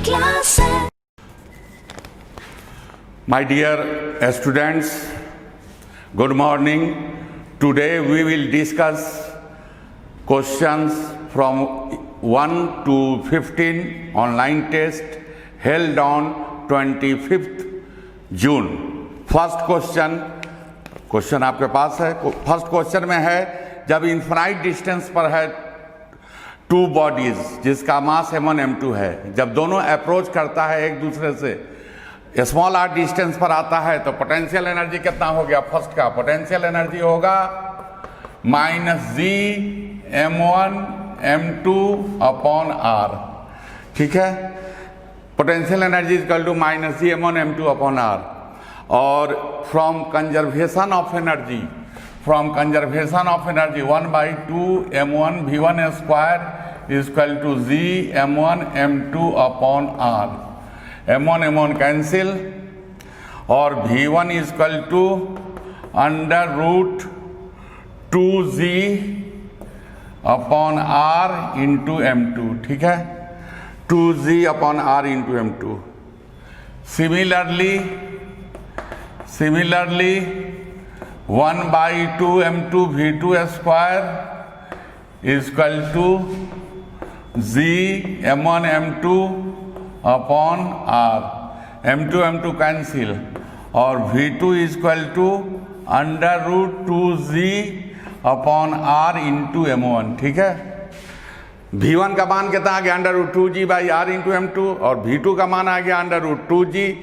Class है। My dear students, good morning. Today we will discuss questions from 1 to 15 online test held on 25th June. First question आपके पास है। First question में है, जब infinite distance पर है two bodies जिसका मास m1 m2 है, जब दोनों अप्रोच करता है एक दूसरे से, स्मॉल r डिस्टेंस पर आता है, तो पोटेंशियल एनर्जी कितना हो गया? फर्स्ट का पोटेंशियल एनर्जी होगा -g m1 m2 upon r। ठीक है, potential energy equal to -g m1 m2 upon r। और from conservation of energy 1/2 m1 v1 square equal to g m1 m2 upon r। m1 cancel और v1 equal to √2g upon r into m2। ठीक है, 2g upon r into m2। Similarly 1/2 m2 v2 square equal to g m1 m2 upon r। m2 cancel और v2 equal to √2g upon r into m1। ठीक है, v1 का मान कितना आ गया? √2g by r into m2, और v2 का मान आ गया √2g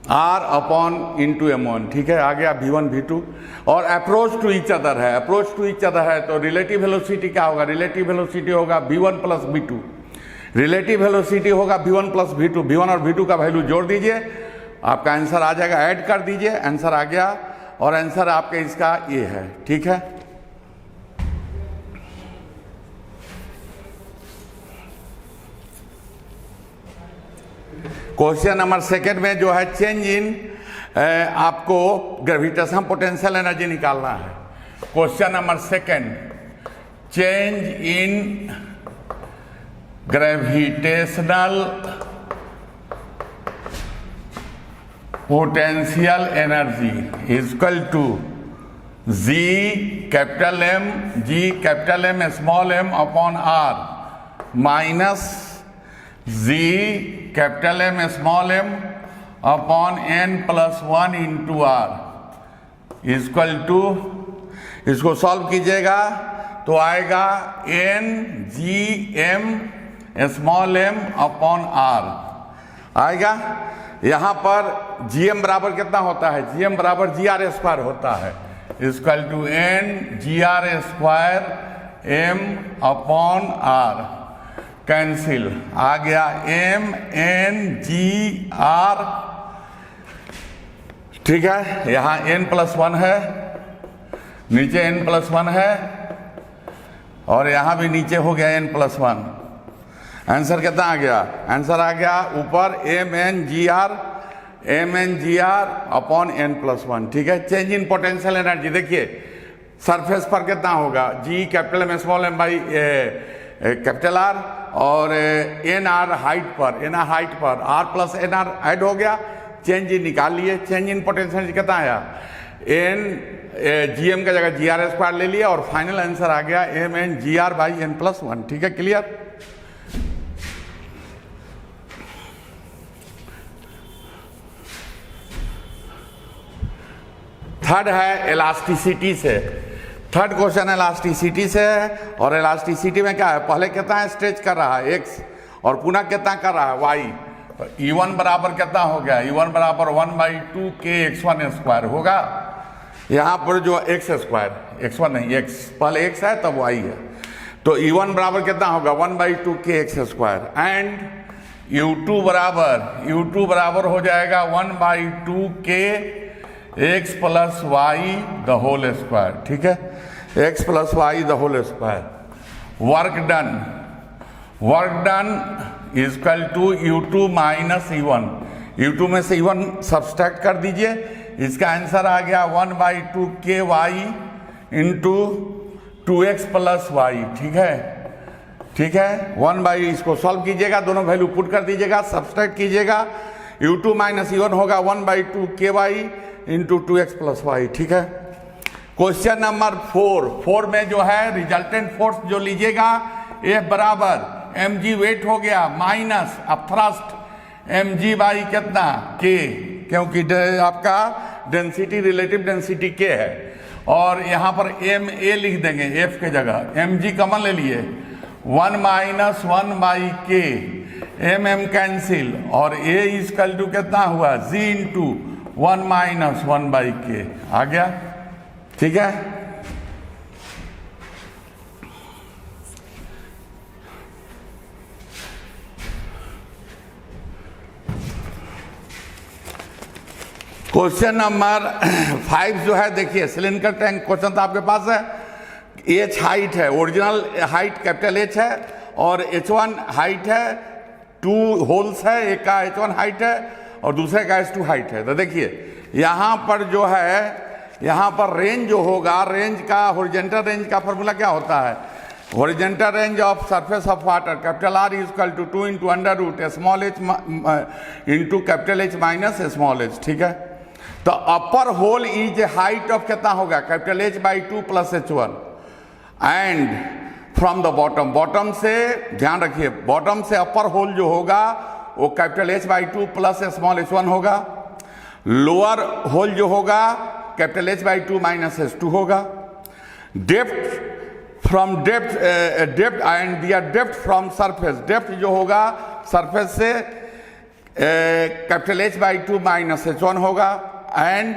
r upon into m1। ठीक है, आ गया v1 v2। और अप्रोच टू ईच अदर है, तो रिलेटिव वेलोसिटी क्या होगा? रिलेटिव वेलोसिटी होगा v1 plus v2। Relative velocity होगा v1 प्लस v2। v1 और v2 का वैल्यू जोड़ दीजिए, आपका आंसर आ जाएगा। ऐड कर दीजिए, आंसर आ गया। और आंसर आपके इसका ये है। ठीक है, क्वेश्चन नंबर सेकंड में जो है चेंज इन, आपको ग्रेविटेशन पोटेंशियल एनर्जी निकालना है। Question number second, change in gravitational potential energy equal to g capital M small m upon r minus g capital M small m upon n+1 into r equal to, इसको solve कीजिएगा तो आएगा n/g/m small m upon r आएगा। यहाँ पर gm बराबर कितना होता है? gm बराबर gr स्क्वायर होता है, equal to n/gr square m upon r। Cancel, आ गया m/n/g/r। ठीक है, यहाँ n+1 है, नीचे n+1 है, और यहाँ भी नीचे हो गया n+1। आंसर कितना आ गया? आंसर आ गया ऊपर mn/gr अपॉन n+1। ठीक है, चेंज इन पोटेंशियल एनर्जी देखिए, सरफेस पर कितना होगा? g capital M small m by capital R, और nr हाइट पर r प्लस nr ऐड हो गया, चेंज इन निकाल लिए। चेंज इन पोटेंशियल कितना आया? gm का जगह gr स्क्वायर ले लिया, और फाइनल आंसर आ गया mn/gr बाई n+1। ठीक है, क्लियर। थर्ड है इलास्टिसिटी से। थर्ड क्वेश्चन इलास्टिसिटी से है, और इलास्टिसिटी में क्या है? पहले कितना स्ट्रेच कर रहा है x, और पुनः कितना कर रहा है y। तो E1 बराबर कितना हो गया? E1 बराबर 1/2 kx1 स्क्वायर होगा। यहाँ पर जो x स्क्वायर, x1 नहीं, x पहले x है तब y है, तो E1 बराबर कितना होगा? 1/2 kx स्क्वायर। एंड U2 बराबर हो जाएगा 1/2 k x plus y the whole square. ठीक है, x plus y the whole square. Work done equal to U2 minus E1। U2 में से E1 सब्सट्रैक्ट कर दीजिए, इसका आंसर आ गया 1/2 ky into 2x plus Y. ठीक है, ठीक है। 1 इसको सॉल्व कीजिएगा, दोनों वैल्यू पुट कर दीजिएगा, सब्सट्रैक्ट कीजिएगा, u2 माइनस u1 होगा 1/2 ky into 2x plus Y. ठीक है। क्वेश्चन नंबर 4 में जो है रिजल्टेंट फोर्स जो लीजिएगा F बराबर mg वेट हो गया माइनस अब थ्रस्ट mg बाई कितना k, क्योंकि आपका डेंसिटी रिलेटिव डेंसिटी k है, और यहाँ पर ma लिख देंगे F के जगह, mg कॉमन ले लिए 1 माइनस 1/k, mm कैंसिल, और a इक्वल टू कितना हुआ g इंटू 1 माइनस 1/k आ गया। ठीक है। क्वेश्चन नंबर 5 जो है देखिए, सिलिंडर टैंक क्वेश्चन तो आपके पास है। h हाइट है, ओरिजिनल हाइट कैपिटल H है, और h1 हाइट है, 2 होल्स है, एक का h1 हाइट है और दूसरे का h2 हाइट है। तो देखिए यहाँ पर जो है, यहाँ पर रेंज जो होगा, रेंज का हॉरिजॉन्टल रेंज का फॉर्मूला क्या होता है, horizontal range of surface of water capital R is equal to 2 into under root small h into capital H minus small h। ठीक है। तो upper hole is height of कितना होगा, capital H/2 plus h1, and from the bottom, bottom से ध्यान रखिए, bottom से अपर whole जो होगा वो capital H/2 plus small h1 होगा, लोअर होल जो होगा कैपिटल H/2 माइनस h2 होगा। Depth from depth and there depth from surface, depth जो होगा सरफेस से कैपिटल H/2 माइनस h1 होगा, and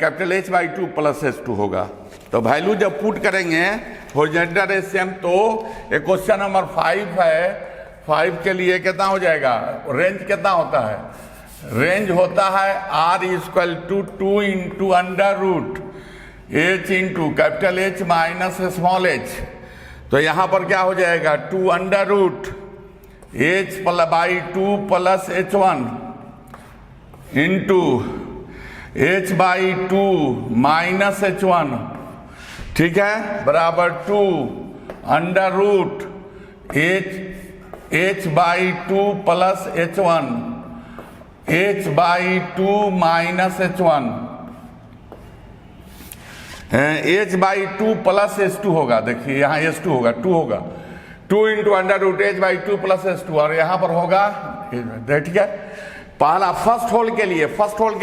capital H/2 plus h2 होगा। तो वैल्यू जब पुट करेंगे हॉरिजॉन्टल रेंज से हम, तो एक क्वेश्चन नंबर 5 है, 5 के लिए कितना हो जाएगा, रेंज कितना होता है, रेंज होता है R equal to 2 into under root H into capital H minus small h। तो यहाँ पर क्या हो जाएगा, 2 under root H/2 plus h1 into H/2 minus h1, ठीक है, बराबर 2 under root H/2 plus h1 H/2 minus h1, H/2 plus h2 होगा। देखिए यहाँ h2 होगा, 2 होगा, 2 into under root H/2 plus h2, और यहाँ पर होगा, ठीक है। पहला फर्स्ट होल के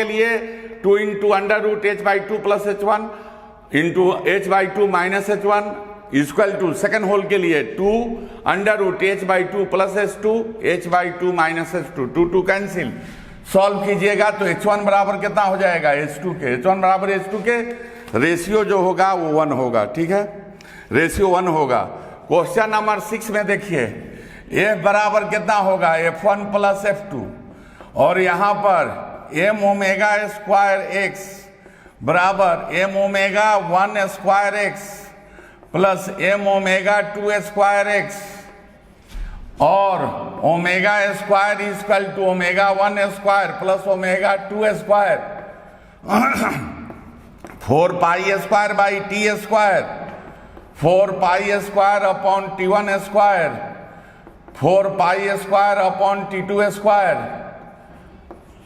लिए 2 into under root H/2 plus h1 into H/2 minus h1 equal to second hole के लिए 2 under root H/2 plus h2 H/2 minus h2, 2 cancel, solve कीजिएगा तो h1 बराबर कितना हो जाएगा, h2 के, h1 बराबर h2 के, रेशियो जो होगा वो 1 होगा। ठीक है, रेशियो 1 होगा। क्वेश्चन नंबर 6 में देखिए, F बराबर कितना होगा, F1 प्लस F2, और यहाँ पर m ओमेगा स्क्वायर x बराबर m omega 1 square x plus m omega 2 square x, और omega square equal to omega 1 square plus omega 2 square 4 pi square by T square, 4 pi square upon t1 square, 4 pi square upon t2 square,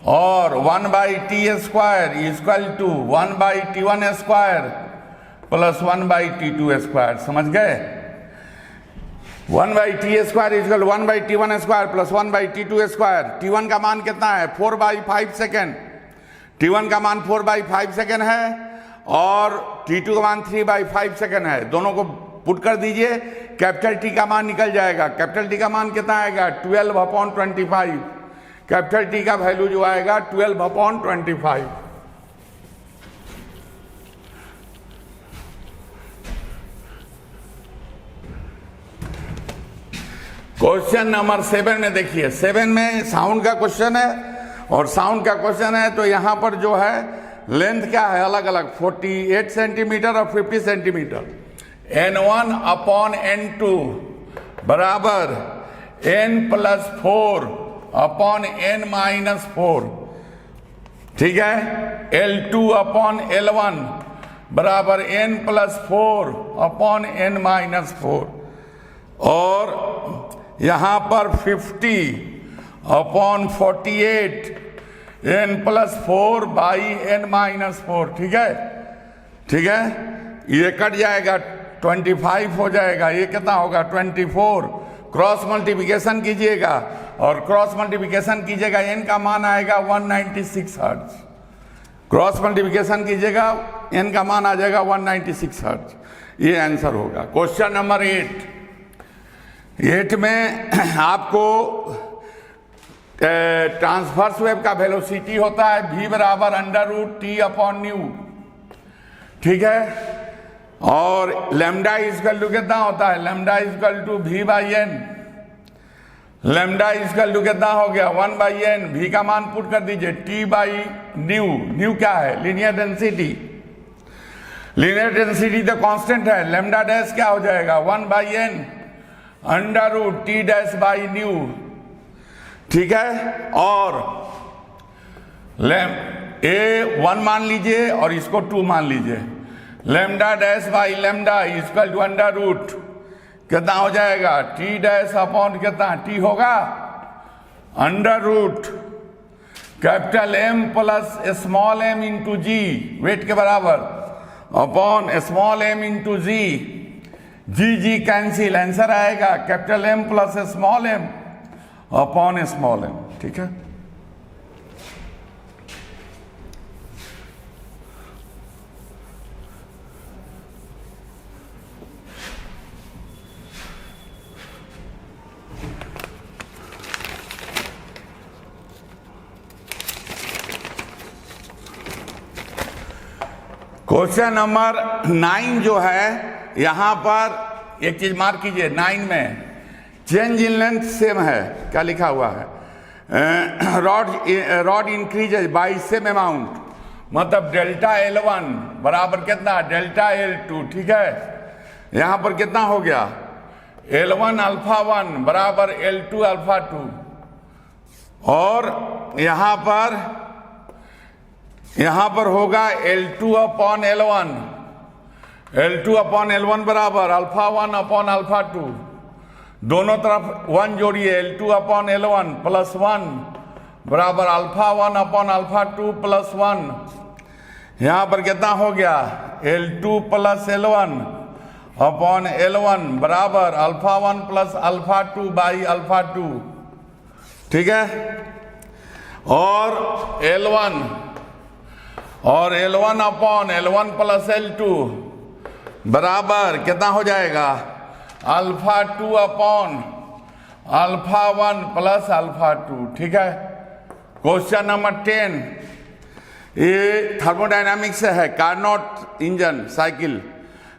और 1/t square equal to 1/t1 square plus 1/t2 square. समझ गए, 1/t square equal 1/t1 square plus 1/t2 square. t1 का मान कितना है, 4/5 second, t1 का मान 4/5 second है, और t2 का मान 3/5 सेकेंड है। दोनों को पुट कर दीजिए, कैपिटल T का मान निकल जाएगा। कैपिटल T का मान कितना आएगा, 12/25। कैपिटल T का वैल्यू जो आएगा 12/25। क्वेश्चन नंबर 7 में देखिए, 7 में साउंड का क्वेश्चन है, और साउंड का क्वेश्चन है तो यहाँ पर जो है लेंथ क्या है, अलग अलग 48 सेंटीमीटर और 50 सेंटीमीटर। N1 अपॉन N2 बराबर N plus 4 upon N minus 4, ठीक है। L2 अपॉन L1 बराबर N plus 4 upon N minus 4, और यहाँ पर 50/48 n+4/n-4, ठीक है, ठीक है। ये कट जाएगा, 25 हो जाएगा, ये कितना होगा 24। क्रॉस मल्टीप्लिकेशन कीजिएगा और क्रॉस मल्टीप्लिकेशन कीजिएगा, n का मान आएगा 196 हर्ट्ज। क्रॉस मल्टीप्लिकेशन कीजिएगा, n का मान आ जाएगा 196 हर्ट्ज। ये आंसर होगा। क्वेश्चन नंबर 8 में आपको ट्रांसवर्स वेव का वेलोसिटी होता है v बराबर √T/μ, ठीक है। और लैम्डा इक्वल टू कितना होता है, lambda equal to v/n। Lambda equal to कितना हो गया 1/n। v का मान पुट कर दीजिए, T/न्यू। न्यू क्या है, लीनियर डेंसिटी। लीनियर डेंसिटी तो कांस्टेंट है। लैम्डा डैश क्या हो जाएगा 1/n √T'/न्यू, ठीक है। और a 1 मान लीजिए और इसको 2 मान लीजिए। Lambda dash by lambda equal to √ कितना हो जाएगा, T डैश अपॉन कितना T होगा √ capital M plus small m into g, weight के बराबर, upon small m into g. G cancel, answer आएगा capital M plus small m upon small m, ठीक है। क्वेश्चन नंबर 9 जो है, यहां पर एक चीज मार्क कीजिए। 9 में चेंज इन लेंथ सेम है, क्या लिखा हुआ है, rod increases by same amount, मतलब डेल्टा L1 बराबर कितना डेल्टा L2, ठीक है। यहां पर कितना हो गया L1 α1 बराबर L2 α2, और यहां पर होगा L2/L1, L2/L1 बराबर α1 अपॉन α2। दोनों तरफ 1 जोड़िए, L2/L1 प्लस 1 बराबर α1 अपॉन α2 प्लस 1। यहां पर कितना हो गया L2 plus L1 upon L1 बराबर α1 प्लस α2 बाई α2, ठीक है। और L1 upon L1 plus L2 बराबर कितना हो जाएगा α2 अपॉन α1 प्लस α2, ठीक है। क्वेश्चन नंबर 10, ये थर्मोडायनामिक्स से है, कार्नोट इंजन साइकिल।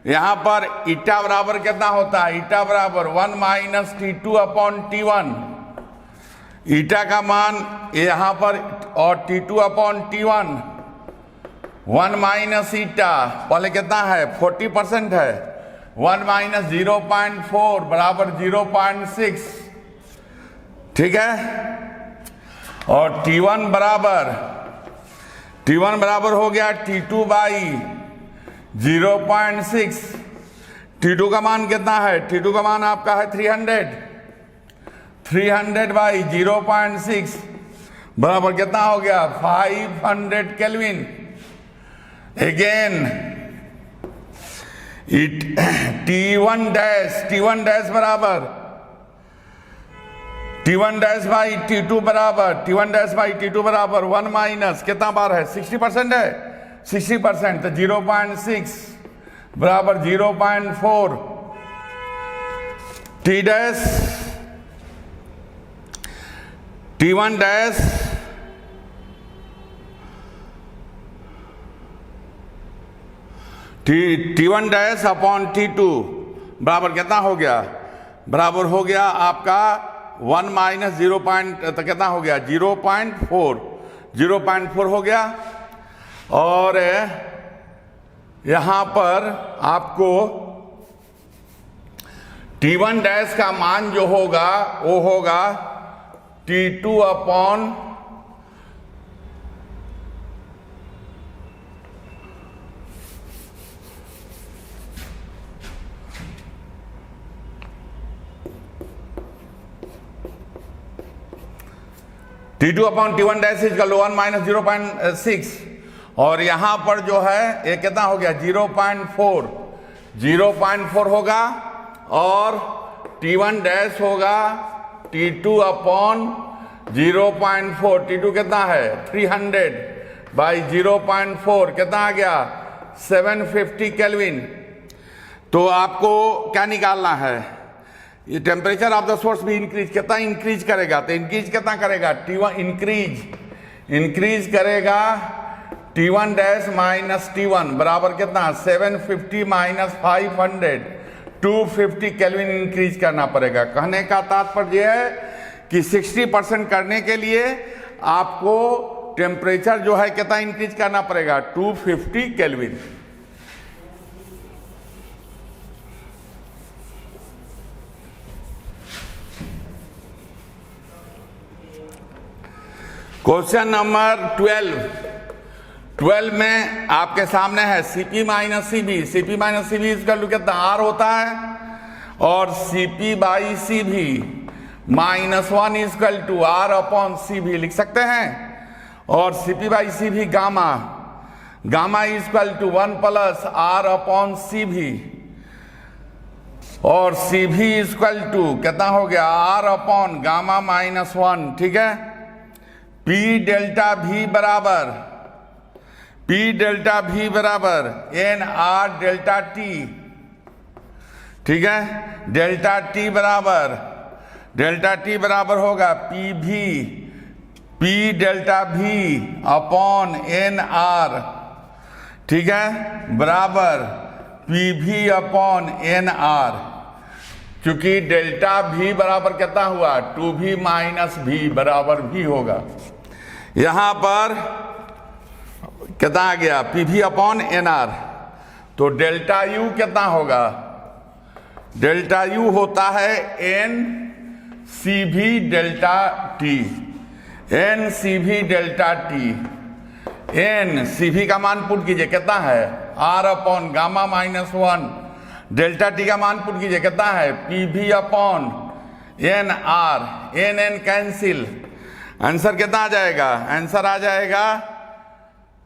यहां पर ईटा बराबर कितना होता है, ईटा बराबर 1 - T2/T1। ईटा का मान यहां पर, और T2/T1 1 - ईटा पहले कितना है 40% है, 1 - 0.4 बराबर 0.6, ठीक है। और T1 बराबर हो गया T2/0.6। T2 का मान कितना है, T2 का मान आपका है 300/0.6 बराबर कितना हो गया 500 केल्विन। अगेन T1 डैश बराबर T1 डैश बाई T2 बराबर 1 - कितना बार है 60% है, 60%, तो 0.6 बराबर 0.4। T1 dash T1 dash upon T2 बराबर कितना हो गया, बराबर हो गया आपका 1 - 0. तो कितना हो गया 0.4 हो गया। और यहां पर आपको T1 डैश का मान जो होगा वो होगा T2 upon T2 upon T1 dash is equal 1 minus 0.6 और यहां पर जो है ये कितना हो गया 0.4 होगा और T1 डैश होगा T2 अपॉन 0.4। T2 कितना है 300 बाई 0.4 कितना आ गया 750 केल्विन। तो आपको क्या निकालना है, ये टेम्परेचर ऑफ द सोर्स भी इंक्रीज कितना इंक्रीज करेगा, तो इंक्रीज कितना करेगा T1 इंक्रीज करेगा T1 डैश माइनस T1 बराबर कितना 750 माइनस 500 250 केल्विन इंक्रीज करना पड़ेगा। कहने का तात्पर्य है कि 60% करने के लिए आपको टेम्परेचर जो है कितना इंक्रीज करना पड़ेगा 250 केल्विन। क्वेश्चन नंबर 12 में आपके सामने है Cp minus Cv। Cp minus Cv इसका कितना R होता है और Cp by Cv minus 1 equal to R upon Cv लिख सकते हैं और Cp by Cv gamma equal to 1 plus R upon Cv और Cv इजकल टू कितना हो गया R अपॉन गामा माइनस 1। ठीक है, P डेल्टा V बराबर NR डेल्टा T। ठीक है, डेल्टा T बराबर होगा P delta V upon NR। ठीक है, बराबर PV अपॉन NR। क्योंकि डेल्टा V बराबर कितना हुआ 2V माइनस V बराबर V होगा। यहां पर कितना आ गया PV अपॉन NR। तो डेल्टा U कितना होगा, डेल्टा U होता है NCV delta T। NCV delta T, NCV का मान पुट कीजिए कितना है R upon gamma minus 1, delta T का मान पुट कीजिए कितना है PV upon NR। NN cancel, answer कितना आ जाएगा, आंसर आ जाएगा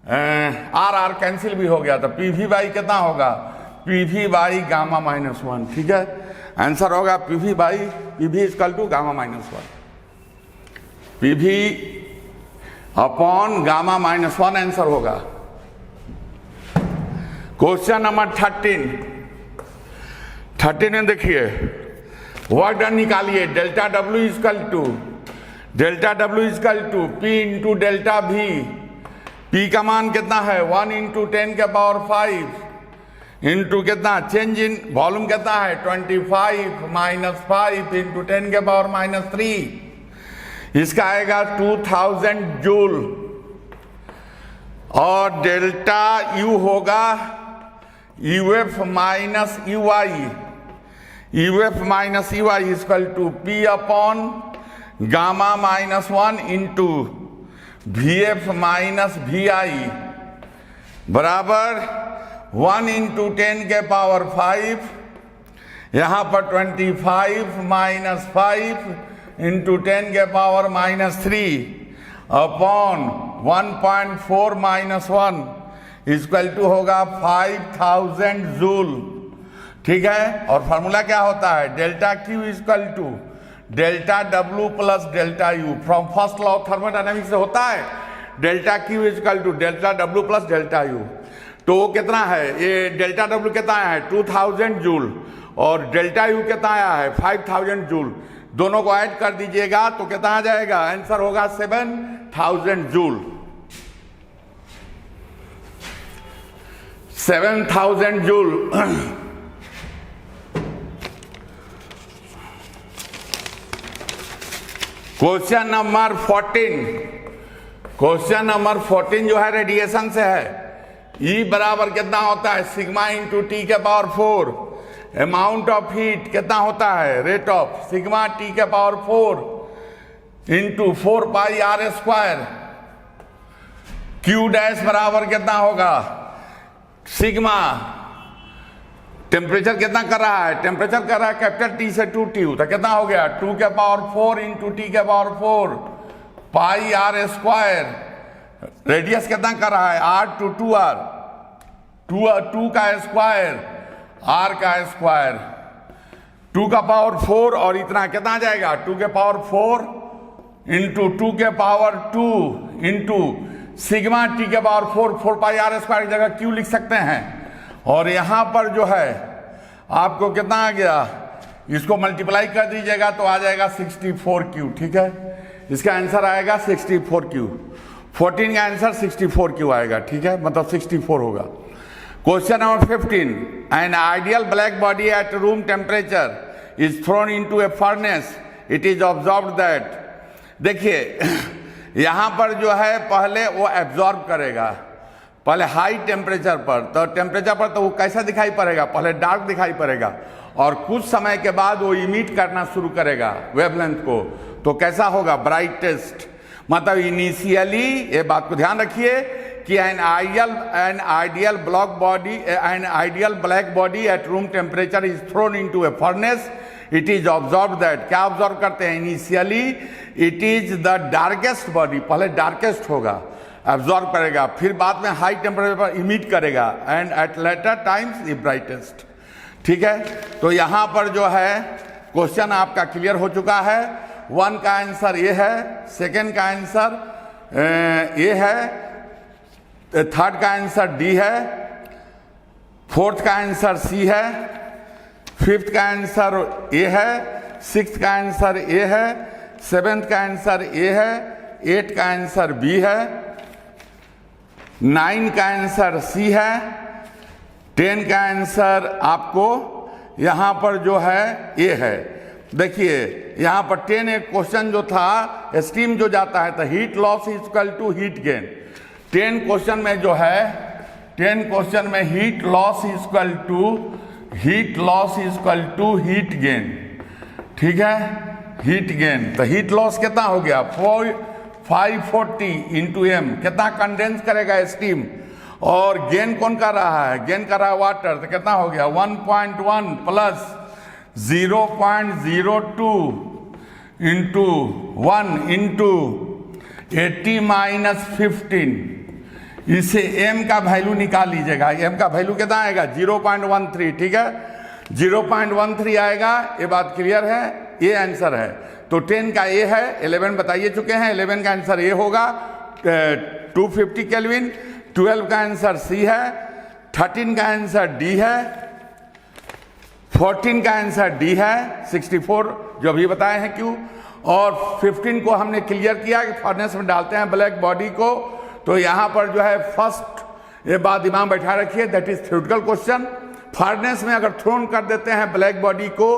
R कैंसिल भी हो गया तो PV बाई कितना होगा PV बाई गामा माइनस 1। ठीक है, आंसर होगा PV equal to gamma minus 1, PV upon gamma minus 1 answer होगा। क्वेश्चन नंबर 13 में देखिए वर्क डन निकालिए। Delta W equal to P into delta V। P का मान कितना है 1 इंटू 10 के पावर 5 इंटू कितना चेंज इन वॉल्यूम कितना है 25 माइनस 5 इंटू 10 के पावर माइनस 3। इसका आएगा 2000 जूल और डेल्टा U होगा UF minus EY equal to P upon gamma minus 1 into VF minus VI बराबर 1 इंटू 10 के पावर 5, यहां पर 25 माइनस 5 इंटू 10 के power minus 3 upon 1.4 minus 1 equal to होगा 5000 जूल। ठीक है, और फॉर्मूला क्या होता है delta Q equal to delta W plus delta U। From first law of thermodynamics से होता है delta Q equal to delta W plus delta U। तो कितना है ये डेल्टा W कितना आया है 2000 जूल और डेल्टा U कितना आया है 5000 जूल। दोनों को ऐड कर दीजिएगा तो कितना आ जाएगा, आंसर होगा 7000 जूल। 7000 जूल। क्वेश्चन नंबर 14 जो है रेडिएशन से है। E बराबर कितना होता है सिग्मा इंटू टी के पावर 4। अमाउंट ऑफ हीट कितना होता है रेट ऑफ सिग्मा टी के पावर 4 इंटू 4 पाई R स्क्वायर। Q डैश बराबर कितना होगा सिग्मा। टेम्परेचर कितना कर रहा है, टेम्परेचर कर रहा है कैपिटल T से 2T तो कितना हो गया 2 के पावर 4 इंटू टी के power 4 pi R square, radius कितना कर रहा है r to 2r, 2 का स्क्वायर r का स्क्वायर, 2 का पावर 4 और इतना कितना आ जाएगा 2 के पावर 4 इंटू 2 के पावर 2 इंटू सिग्मा टी के पावर 4 पाई आर स्क्वायर की जगह क्यू लिख सकते हैं। और यहां पर जो है आपको कितना आ गया, इसको मल्टीप्लाई कर दीजिएगा तो आ जाएगा 64 क्यू। ठीक है, इसका आंसर आएगा 64 क्यू। 14 का आंसर 64 क्यू आएगा। ठीक है, मतलब 64 होगा। Question number 15, N ideal black body at room temperature is thrown into a furnace, it is observed that. देखिए यहां पर जो है पहले वो एब्जॉर्ब करेगा, पहले हाई टेम्परेचर पर, तो टेम्परेचर पर तो वो कैसा दिखाई पड़ेगा, पहले डार्क दिखाई पड़ेगा और कुछ समय के बाद वो इमिट करना शुरू करेगा वेवलेंथ को, तो कैसा होगा ब्राइटेस्ट। मतलब इनिशियली ये बात को ध्यान रखिए कि an ideal black body at room temperature is thrown into a furnace, it is observe that. क्या ऑब्जर्व करते हैं, initially it is the darkest body, पहले डार्केस्ट होगा, एब्जॉर्व करेगा, फिर बाद में हाई टेम्परेचर पर इमिट करेगा and at later times the brightest. ठीक है, तो यहां पर जो है क्वेश्चन आपका क्लियर हो चुका है। 1 का आंसर ये है, सेकेंड का आंसर ये है, थर्ड का आंसर डी है, फोर्थ का आंसर सी है, फिफ्थ का आंसर ए है, सिक्स्थ का आंसर ए है, सेवेंथ का आंसर ए है, 8 का आंसर बी है, 9 का आंसर सी है, 10 का आंसर आपको यहां पर जो है ए है। देखिए यहां पर 10 एक क्वेश्चन जो था स्टीम जो जाता है तो heat loss is equal to heat gain. 10 question में जो है 10 क्वेश्चन में heat loss is equal to heat gain. ठीक है, हीट गेन, तो हीट लॉस कितना हो गया 540 इंटू एम, कितना कंडेंस करेगा स्टीम, और गेन कौन कर रहा है, गेन कर रहा है वाटर, तो कितना हो गया 1.1 प्लस 0.02 इंटू 1 इंटू 80 माइनस 15, इसे m का वैल्यू निकाल लीजिएगा। m का वैल्यू कितना आएगा 0.13। ठीक है, 0.13 आएगा, ये बात क्लियर है, ये आंसर है। तो 10 का ए है, 11 बताइए चुके हैं, 11 का आंसर ए होगा 250 केल्विन, 12 का आंसर सी है, 13 का आंसर डी है, 14 का आंसर डी है, 64 जो अभी बताए हैं क्यों, और 15 को हमने क्लियर किया कि फर्नेस में डालते हैं ब्लैक बॉडी को। तो यहां पर जो है फर्स्ट ये बात दिमाग बैठा रखिए, that is theoretical question. Furnace में अगर थ्रोन कर देते हैं ब्लैक बॉडी को,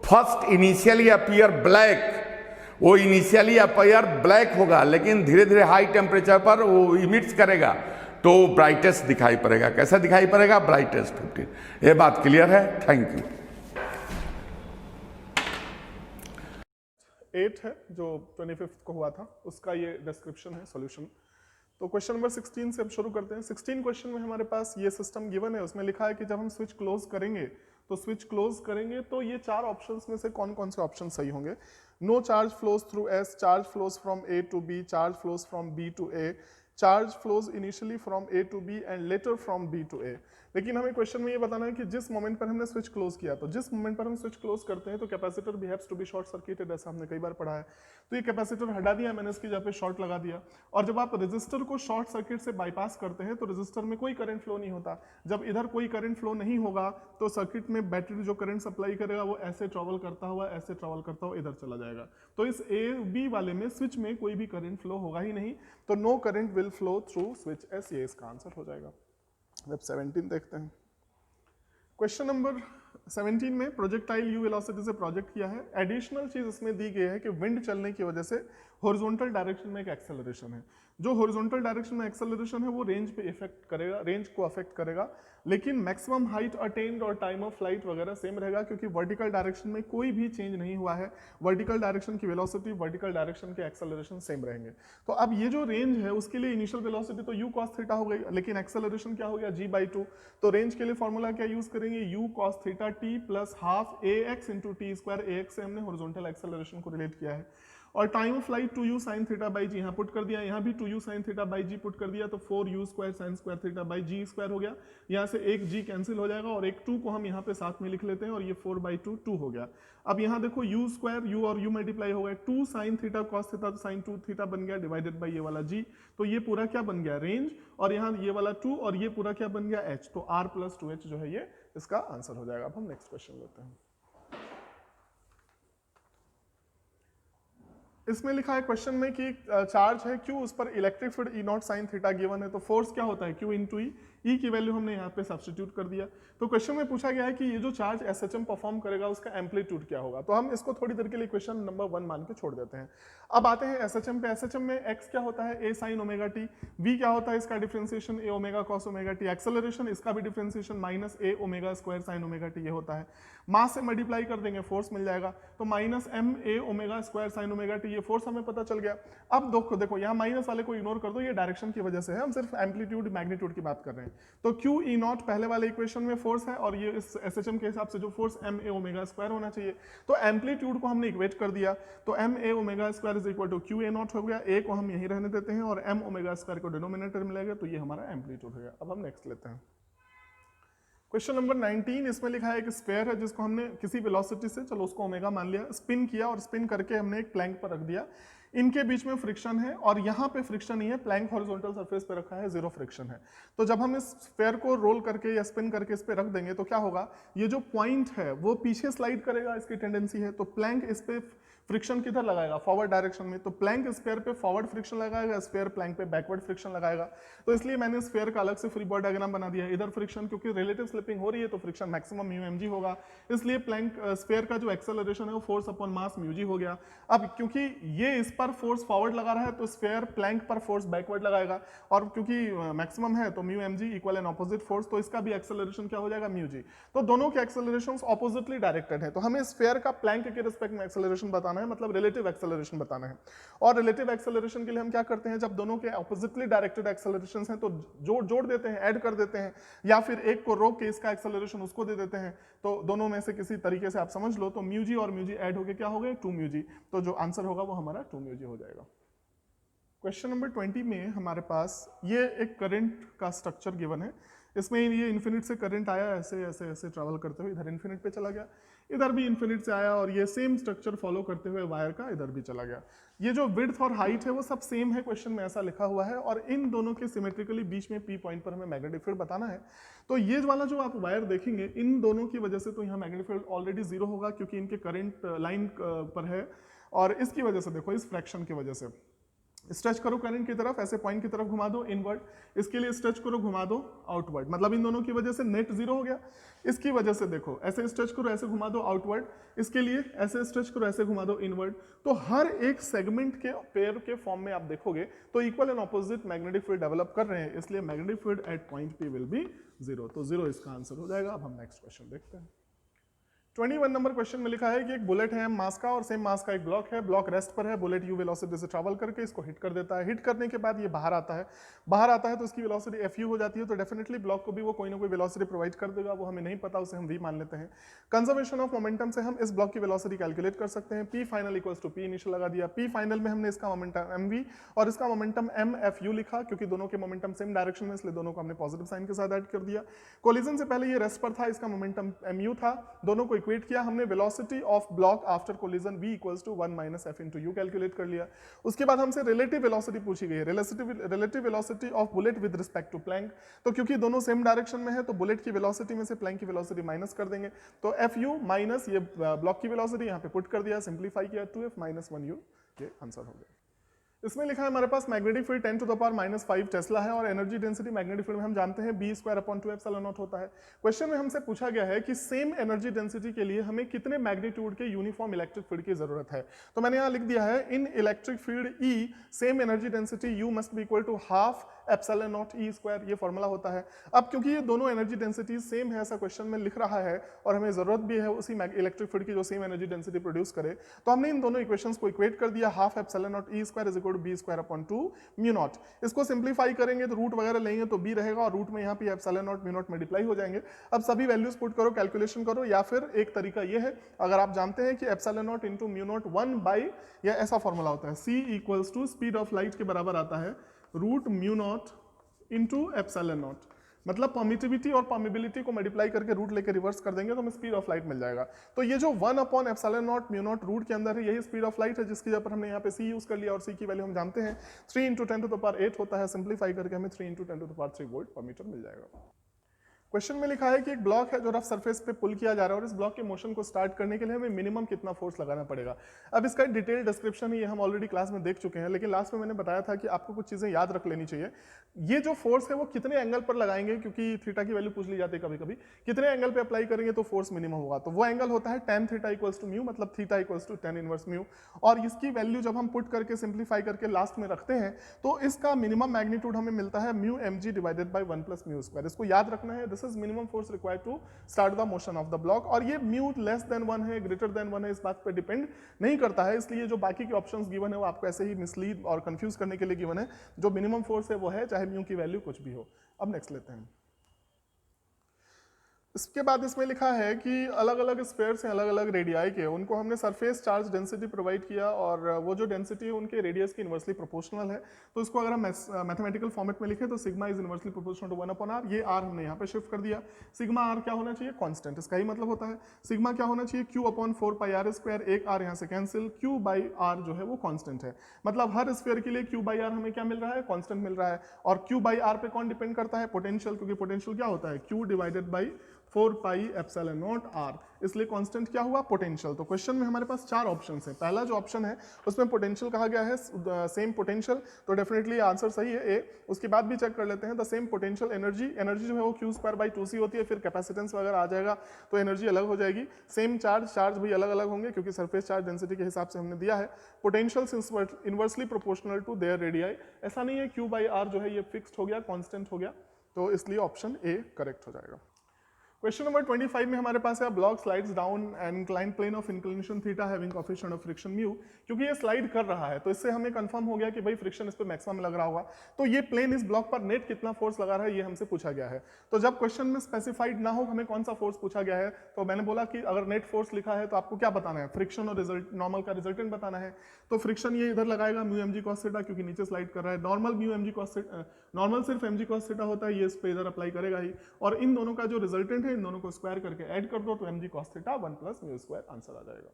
फर्स्ट इनिशियली अपीयर ब्लैक, वो इनिशियली अपीयर ब्लैक होगा, लेकिन धीरे धीरे हाई टेम्परेचर पर वो इमिट्स करेगा तो ब्राइटेस्ट दिखाई पड़ेगा। कैसा दिखाई पड़ेगा, ब्राइटेस्ट 15। ये बात क्लियर है, थैंक यू। 8 है जो 25 को हुआ था, उसका ये डिस्क्रिप्शन है, सॉल्यूशन। तो क्वेश्चन नंबर 16 से अब शुरू करते हैं। 16 क्वेश्चन में हमारे पास ये सिस्टम गिवन है, उसमें लिखा है कि जब हम स्विच क्लोज करेंगे तो ये 4 ऑप्शंस में से कौन कौन से ऑप्शन सही होंगे। No charge flows through S, charge flows from A to B, charge flows from B to A, charge flows initially from A to B and later from B to A. लेकिन हमें question में ये बताना है कि जिस moment पर हमने स्विच क्लोज किया, तो जिस मोमेंट पर हम स्विच क्लोज करते हैं तो capacitor behaves to be short circuited, ऐसा हमने कई बार पढ़ा है। तो ये कैपेसिटर हटा दिया मैंने, इसकी जगह पे शॉर्ट लगा दिया। और जब आप रेजिस्टर को शॉर्ट सर्किट से बाईपास करते हैं तो रेजिस्टर में कोई करंट फ्लो नहीं होता। जब इधर कोई करंट फ्लो नहीं होगा तो सर्किट में बैटरी जो करंट सप्लाई करेगा वो ऐसे ट्रेवल करता हुआ इधर चला जाएगा। तो इस ए बी वाले में स्विच में कोई भी करंट फ्लो होगा ही नहीं, तो no current will flow through switch S, ये इसका आंसर हो जाएगा। अब 17 देखते हैं। क्वेश्चन नंबर 17 में प्रोजेक्टाइल यू वेलोसिटी से प्रोजेक्ट किया है। एडिशनल चीज इसमें दी गई है कि विंड चलने की वजह से हॉरिजॉन्टल डायरेक्शन में एक एक्सेलरेशन है। जो हॉरिजॉन्टल डायरेक्शन में एक्सेलरेशन है वो रेंज पे इफेक्ट करेगा, रेंज को अफेक्ट करेगा, लेकिन मैक्सिमम हाइट अटेन्ड और टाइम ऑफ फ्लाइट वगैरह सेम रहेगा, क्योंकि वर्टिकल डायरेक्शन में कोई भी चेंज नहीं हुआ है। वर्टिकल डायरेक्शन की वेलोसिटी, वर्टिकल डायरेक्शन के एक्सेलरेशन सेम रहेंगे। तो अब ये जो रेंज है उसके लिए इनिशियल वेलोसिटी तो u cos थीटा हो गई, लेकिन एक्सेलरेशन क्या हो गया g/2। तो रेंज के लिए फॉर्मूला क्या यूज करेंगे, u cos theta t plus half ax into T square. ax से हमने हॉरिजॉन्टल एक्सेलरेशन को रिलेट किया है। और time of flight 2u sin theta by g यहाँ पुट कर दिया, यहाँ भी 2u sin theta by g put कर दिया, तो 4u square sin square theta by g square हो गया। यहाँ से एक g कैंसिल हो जाएगा और एक 2 को हम यहाँ पे साथ में लिख लेते हैं और ये 4/2 2 हो गया। अब यहाँ देखो u स्क्वायर u और u मल्टीप्लाई हो गए, 2 sin थीटा cos थीटा तो sin 2 थीटा बन गया डिवाइडेड बाई ये वाला g, तो ये पूरा क्या बन गया रेंज, और यहाँ ये वाला 2 और ये पूरा क्या बन गया h, तो r प्लस 2h जो है ये इसका आंसर हो जाएगा। अब हम नेक्स्ट क्वेश्चन लेते हैं। इसमें लिखा है क्वेश्चन में कि चार्ज है Q, उस पर electric field E not sine theta given है, तो फोर्स क्या होता है Q इंटू ई की वैल्यू हमने यहाँ पे सब्स्टिट्यूट कर दिया। तो क्वेश्चन में पूछा गया है कि ये जो चार्ज SHM परफॉर्म करेगा उसका एम्पलीट्यूड क्या होगा, तो हम इसको थोड़ी देर के लिए क्वेश्चन नंबर 1 मान के छोड़ देते हैं। अब आते हैं SHM पे। SHM में x क्या होता है a sin omega t, v क्या होता है इसका differentiation a omega cos omega t, acceleration इसका भी differentiation minus a omega square sin omega t ये होता है। मास से मल्टीप्लाई कर देंगे फोर्स मिल जाएगा, तो minus m a omega square sin omega t, ये फोर्स हमें पता चल गया। अब देखो यहाँ माइनस वाले को इग्नोर कर दो, ये डायरेक्शन की वजह से है, हम सिर्फ एम्पलीट्यूड मैग्नीट्यूड की बात कर रहे हैं। तो Q E नॉट पहले वाले इक्वेशन में फोर्स है और ये इस SHM के हिसाब से जो force m a omega square होना चाहिए, तो एम्पलीट्यूड को हमने इक्वेट कर दिया, तो m a omega square is equal to Q A naught हो गया, a को हम यहीं रहने देते हैं और m ओमेगा स्क्वायर को डिनोमिनेटर में लेंगे, तो ये हमारा एम्पलीट्यूड हो गया। अब हम नेक्स्ट लेते हैं क्वेश्चन नंबर 19। इसमें लिखा है एक स्फीयर है जिसको हमने किसी वेलोसिटी से, चलो उसको ओमेगा मान लिया, स्पिन किया और स्पिन करके हमने एक प्लैंक पर रख दिया। इनके बीच में फ्रिक्शन है और यहाँ पे फ्रिक्शन नहीं है, प्लैंक हॉरिजॉन्टल सरफेस पे रखा है, जीरो फ्रिक्शन है। तो जब हम इस स्फीयर को रोल करके या स्पिन करके इस पे रख देंगे तो क्या होगा, ये जो पॉइंट है वो पीछे स्लाइड करेगा, इसकी टेंडेंसी है, तो प्लैंक इस पे फ्रिक्शन किधर लगाएगा, फॉरवर्ड डायरेक्शन में, तो प्लैंक स्फीयर पे फॉरवर्ड फ्रिक्शन लगाएगा, स्फीयर प्लैंक पे बैकवर्ड फ्रिक्शन लगाएगा। तो इसलिए मैंने स्फीयर का अलग से फ्री बॉडी डायग्राम बना दिया है। इधर फ्रिक्शन क्योंकि रिलेटिव स्लिपिंग हो रही है तो friction maximum mu M G होगा, इसलिए प्लैंक स्फीयर का जो एक्सेलरेशन है वो force upon mass mu G हो गया। अब क्योंकि ये इस पर फोर्स फॉरवर्ड लगा रहा है तो स्फीयर प्लैंक पर फोर्स बैकवर्ड लगाएगा, और क्योंकि मैक्सिमम है तो mu M G equal and opposite force, तो इसका भी एक्सेलरेशन क्या हो जाएगा म्यू जी। तो दोनों के एक्सेलरेशन ऑपोजिटली डायरेक्टेड है, तो हमें स्फीयर का प्लैंक के रिस्पेक्ट में एक्सेलरेशन बताना है, मतलब रिलेटिव एक्सेलरेशन बताना है। और रिलेटिव एक्सेलरेशन के लिए हम क्या करते हैं, जब दोनों के ऑपोजिटली डायरेक्टेड एक्सेलरेशन हैं तो जोड़ देते हैं, ऐड कर देते हैं, या फिर एक को रोक के इसका एक्सेलरेशन उसको दे देते हैं। तो दोनों में से किसी तरीके से आप समझ लो, तो म्यू जी और म्यू जी ऐड होके क्या हो गए 2 म्यू जी, तो जो आंसर होगा वो हमारा 2 म्यू जी हो जाएगा। क्वेश्चन नंबर 20 में हमारे पास ये एक करंट का स्ट्रक्चर गिवन है। इसमें ये इन्फिनिट से करंट आया, ऐसे ऐसे ऐसे ट्रैवल करते हुए इधर इन्फिनिट पे चला गया, इधर भी इन्फिनिट से आया और ये सेम स्ट्रक्चर फॉलो करते हुए वायर का इधर भी चला गया। ये जो विड्थ और हाइट है वो सब सेम है, क्वेश्चन में ऐसा लिखा हुआ है, और इन दोनों के सिमेट्रिकली बीच में P पॉइंट पर हमें मैग्नेटिक फील्ड बताना है। तो ये वाला जो आप वायर देखेंगे इन दोनों की वजह से तो यहाँ मैग्नेटिक फील्ड ऑलरेडी जीरो होगा क्योंकि इनके करंट लाइन पर है, और इसकी वजह से देखो इस फ्रैक्शन की वजह से स्ट्रेच करो करंट की तरफ, ऐसे पॉइंट की तरफ घुमा दो इनवर्ड, इसके लिए स्ट्रेच करो घुमा दो आउटवर्ड, मतलब इन दोनों की वजह से नेट जीरो हो गया। इसकी वजह से देखो ऐसे स्ट्रेच करो ऐसे घुमा दो आउटवर्ड, इसके लिए ऐसे स्ट्रेच करो ऐसे घुमा दो इनवर्ड, तो हर एक सेगमेंट के पेयर के फॉर्म में आप देखोगे तो equal and opposite magnetic field develop कर रहे हैं, इसलिए magnetic field at point P will be zero, तो जीरो इसका आंसर हो जाएगा। अब हम नेक्स्ट क्वेश्चन देखते हैं। 21 नंबर क्वेश्चन में लिखा है कि एक बुलेट है मास का और सेम मास का एक ब्लॉक है, ब्लॉक रेस्ट पर है, बुलेट यू वेलोसिटी से ट्रैवल करके इसको हिट कर देता है, हिट करने के बाद ये बाहर आता है तो इसकी वेलोसिटी एफ यू हो जाती है, तो डेफिनेटली ब्लॉक को भी वो कोई ना कोई वेलोसिटी प्रोवाइड कर देगा, वो हमें नहीं पता, उसे हम वी मान लेते हैं। कंजर्वेशन ऑफ मोमेंटम से हम इस ब्लॉक की वेलोसिटी कैलकुलेट कर सकते हैं, P final equals to P initial लगा दिया, पी फाइनल में हमने इसका मोमेंटम एम वी और इसका मोमेंटम एम एफ यू लिखा, क्योंकि दोनों के मोमेंटम सेम डायरेक्शन में इसलिए दोनों को हमने पॉजिटिव साइन के साथ ऐड कर दिया। कोलिजन से पहले ये रेस्ट पर था, इसका मोमेंटम एम यू था, दोनों को इक्वेट किया हमने, velocity of block after collision v equals to 1 minus f into U calculate कर लिया। उसके बाद हमसे रिलेटिव वेलोसिटी पूछी गई है, relative velocity of bullet with respect to plank, तो क्योंकि दोनों सेम डायरेक्शन में है तो बुलेट की वेलोसिटी में से प्लैंक की वेलोसिटी माइनस कर देंगे, तो एफ यू माइनस ये ब्लॉक की वेलोसिटी यहाँ पे पुट कर दिया, सिंप्लीफाई किया 2f माइनस 1u, ये आंसर हो गया। इसमें लिखा है हमारे पास magnetic field 10 to the power -5 tesla है और एनर्जी डेंसिटी मैग्नेटिक फील्ड में हम जानते हैं b square upon 2 epsilon not होता है। क्वेश्चन में हमसे पूछा गया है कि सेम एनर्जी डेंसिटी के लिए हमें कितने मैग्नीट्यूड के यूनिफॉर्म इलेक्ट्रिक फील्ड की जरूरत है, तो मैंने यहाँ लिख दिया है in electric field E same energy density U must be equal to half epsilon naught E square, ये फॉर्मूला होता है। अब क्योंकि ये दोनों एनर्जी डेंसिटी सेम है, ऐसा क्वेश्चन में लिख रहा है और हमें जरूरत भी है उसी इलेक्ट्रिक फील्ड की जो सेम एनर्जी डेंसिटी प्रोड्यूस करे, तो हमने इन दोनों इक्वेशंस को इक्वेट कर दिया, half epsilon naught E square is equal to B square upon 2 mu naught. इसको सिंप्लीफाई करेंगे तो रूट वगैरह लेंगे तो बी रहेगा और रूट में यहाँ पे epsilon naught mu not multiply हो जाएंगे। अब सभी वैल्यूज पुट करो, कैलकुलेशन करो, या फिर एक तरीका ये है, अगर आप जानते हैं कि epsilon naught into mu naught 1 by, या ऐसा फॉर्मूला होता है c equals to speed of light के बराबर आता है root mu naught into epsilon naught, मतलब परमिटिविटी और परमिबिलिटी को मल्टीप्लाई करके रूट लेके रिवर्स कर देंगे तो हमें स्पीड ऑफ लाइट मिल जाएगा। तो ये जो 1 upon epsilon naught mu naught root के अंदर है, यही स्पीड ऑफ लाइट है, जिसकी जगह पर हमने यहाँ पे c यूज कर लिया और c की वैल्यू हम जानते हैं 3 इंटू 10 टू द पावर 8 होता है। सिंप्लीफाई करके हमें 3 into 10 to the power 3 volt पर मीटर मिल जाएगा। क्वेश्चन में लिखा है कि एक ब्लॉक है जो रफ सरफेस पे पुल किया जा रहा है और इस ब्लॉक के मोशन को स्टार्ट करने के लिए हमें मिनिमम कितना फोर्स लगाना पड़ेगा। अब इसका डिटेल डिस्क्रिप्शन है, ये हम ऑलरेडी क्लास में देख चुके हैं, लेकिन लास्ट में मैंने बताया था कि आपको कुछ चीजें याद रख लेनी चाहिए। ये जो फोर्स है वो कितने एंगल पर लगाएंगे, क्योंकि थीटा की वैल्यू पूछ ली जाती है कभी कभी, कितने एंगल पे अप्लाई करेंगे तो फोर्स मिनिमम होगा, तो वो एंगल होता है tan theta equals to mu, मतलब theta equals to tan inverse mu. और इसकी वैल्यू जब हम पुट करके सिंप्लीफाई करके लास्ट में रखते हैं तो इसका मिनिमम मैग्नीट्यूड हमें मिलता है mu mg divided by 1 plus mu square. इसको याद रखना है, this is minimum force required to start the motion of the block. और ये म्यू लेस देन 1 है, ग्रेटर देन 1 है, इस बात पे डिपेंड नहीं करता है, इसलिए जो बाकी के ऑप्शंस गिवन है वो आपको ऐसे ही मिसलीड और कंफ्यूज करने के लिए गिवन है। जो मिनिमम फोर्स है वो है, चाहे म्यू की वैल्यू कुछ भी हो। अब नेक्स्ट लेते हैं। इसके बाद इसमें लिखा है कि अलग अलग स्फीयर्स हैं, अलग अलग रेडियाई के, उनको हमने सरफेस चार्ज डेंसिटी प्रोवाइड किया और वो जो डेंसिटी है उनके रेडियस की इनवर्सली प्रोपोर्शनल है। तो इसको अगर हम मैथमेटिकल फॉर्मेट में लिखें तो sigma is inversely proportional to 1 upon R. ये आर हमने यहाँ पे शिफ्ट कर दिया। सिग्मा आर क्या होना चाहिए, कांस्टेंट, इसका ही मतलब होता है। सिग्मा क्या होना चाहिए, Q upon 4 pi R square, एक आर यहाँ से कैंसिल, क्यू बाई आर जो है वो कांस्टेंट है, मतलब हर स्फीयर के लिए क्यू बाई आर हमें क्या मिल रहा है, कांस्टेंट मिल रहा है। और क्यू बाई आर पे कौन डिपेंड करता है, पोटेंशियल, क्योंकि पोटेंशियल क्या होता है, Q divided by 4 pi epsilon naught R, इसलिए कांस्टेंट क्या हुआ, पोटेंशियल। तो क्वेश्चन में हमारे पास 4 ऑप्शंस हैं। पहला जो ऑप्शन है उसमें पोटेंशियल कहा गया है, सेम पोटेंशियल, तो डेफिनेटली आंसर सही है ए। उसके बाद भी चेक कर लेते हैं, the same potential energy, energy जो है वो क्यू स्क्वायर बाई 2c होती है, फिर कैपेसिटेंस वगैरह आ जाएगा तो एनर्जी अलग हो जाएगी। सेम चार्ज, चार्ज भी अलग अलग होंगे क्योंकि सरफेस चार्ज डेंसिटी के हिसाब से हमने दिया है। Potential inversely proportional to their radii, ऐसा नहीं है क्यू बाई आर जो है ये फिक्स्ड हो गया, कांस्टेंट हो गया, तो इसलिए ऑप्शन ए करेक्ट हो जाएगा। क्वेश्चन नंबर 25 में हमारे पास है block slides down an inclined plane of inclination theta having coefficient of friction mu. क्योंकि ये स्लाइड कर रहा है तो इससे हमें कंफर्म हो गया कि भाई फ्रिक्शन इस पे मैक्सिमम लग रहा होगा। तो ये प्लेन इस ब्लॉक पर नेट कितना फोर्स लगा रहा है ये हमसे पूछा गया है। तो जब क्वेश्चन में स्पेसिफाइड ना हो हमें कौन सा फोर्स पूछा गया है, तो मैंने बोला कि अगर नेट फोर्स लिखा है तो आपको क्या बताना है, फ्रिक्शन और रिजल्ट नॉर्मल का रिजल्टेंट बताना है। तो फ्रिक्शन ये इधर लगाएगा म्यू mg cos थीटा, क्योंकि नीचे स्लाइड कर रहा है। Normal mu mg cos theta, normal सिर्फ mg cos थीटा होता है, ये इस पे इधर अप्लाई करेगा ही। और इन दोनों का जो रिजल्टेंट है इन दोनों को स्क्वायर करके ऐड कर दो तो mg cos theta 1 plus mu square answer आ जाएगा।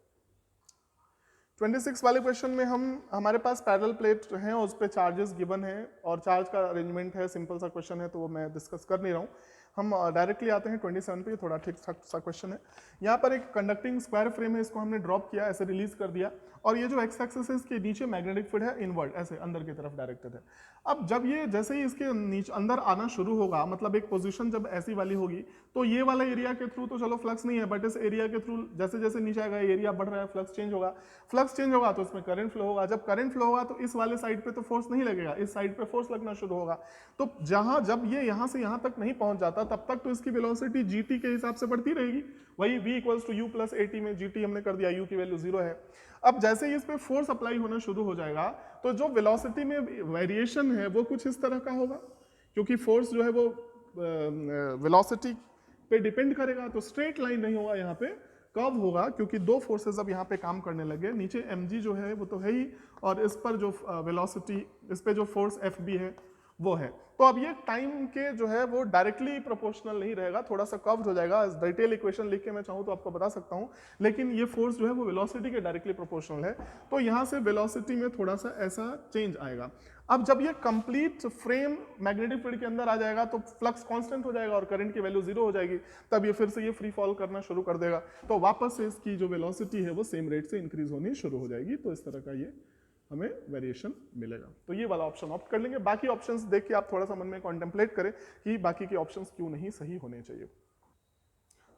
26 वाले क्वेश्चन में हमारे पास पैरेलल प्लेट है और उस पर चार्जेस गिवन है और चार्ज का अरेंजमेंट है। सिंपल सा क्वेश्चन है तो वो मैं डिस्कस कर नहीं रहा हूँ। हम डायरेक्टली आते हैं 27 पे, थोड़ा ठीक सा क्वेश्चन है। यहाँ पर एक कंडक्टिंग स्क्वायर फ्रेम है, इसको हमने ड्रॉप किया, ऐसे रिलीज कर दिया और ये जो एक्स एक्सिस है इसके नीचे मैग्नेटिक फील्ड है इनवर्ड, ऐसे अंदर की तरफ डायरेक्टेड है। अब जब ये जैसे ही इसके नीचे अंदर आना शुरू होगा, मतलब एक पोजीशन जब ऐसी वाली होगी तो ये वाला एरिया के थ्रू तो चलो फ्लक्स नहीं है, बट इस एरिया के थ्रू जैसे जैसे नीचे आएगा एरिया बढ़ रहा है, फ्लक्स चेंज होगा। फ्लक्स चेंज होगा तो इसमें करंट फ्लो होगा। जब करंट फ्लो होगा तो इस वाले साइड पे तो फोर्स नहीं लगेगा, इस साइड पे फोर्स लगना शुरू होगा। तो जब ये यहाँ से यहाँ तक नहीं पहुंच जाता तब तक तो इसकी वेलोसिटी gt के हिसाब से बढ़ती रहेगी। वही v equals to u plus at में gt हमने कर दिया, u की वैल्यू 0 है। अब जैसे ही इस पे फोर्स अप्लाई होना शुरू हो जाएगा तो जो वेलोसिटी में वेरिएशन है वो कुछ इस तरह का होगा, क्योंकि फोर्स जो है वो वेलोसिटी पे डिपेंड करेगा। तो स्ट्रेट लाइन नहीं होगा, यहाँ पे कर्व होगा, क्योंकि दो फोर्सेस अब यहाँ पे काम करने लगे। नीचे mg जो है वो तो है ही, और इस पर जो वेलोसिटी, इस पे जो फोर्स fb है वो है। तो अब ये टाइम के जो है वो डायरेक्टली प्रोपोर्शनल नहीं रहेगा, थोड़ा सा कर्व्ड हो जाएगा। डिटेल इक्वेशन लिख के मैं चाहूँ तो आपको बता सकता हूँ, लेकिन ये फोर्स जो है वो वेलोसिटी के डायरेक्टली प्रोपोर्शनल है। तो यहाँ से वेलोसिटी में थोड़ा सा ऐसा चेंज आएगा। अब जब ये कंप्लीट फ्रेम मैग्नेटिक फील्ड के अंदर आ जाएगा तो फ्लक्स कांस्टेंट हो जाएगा और करंट की वैल्यू 0 हो जाएगी। तब ये फिर से ये फ्री फॉल करना शुरू कर देगा, तो वापस से इसकी जो वेलोसिटी है वो सेम रेट से इंक्रीज होनी शुरू हो जाएगी। तो इस तरह का ये हमें वेरिएशन मिलेगा। तो ये वाला ऑप्शन ऑप्ट कर लेंगे। बाकी ऑप्शंस देख के आप थोड़ा सा मन में कॉन्टेम्पलेट करें कि बाकी के ऑप्शंस क्यों नहीं सही होने चाहिए।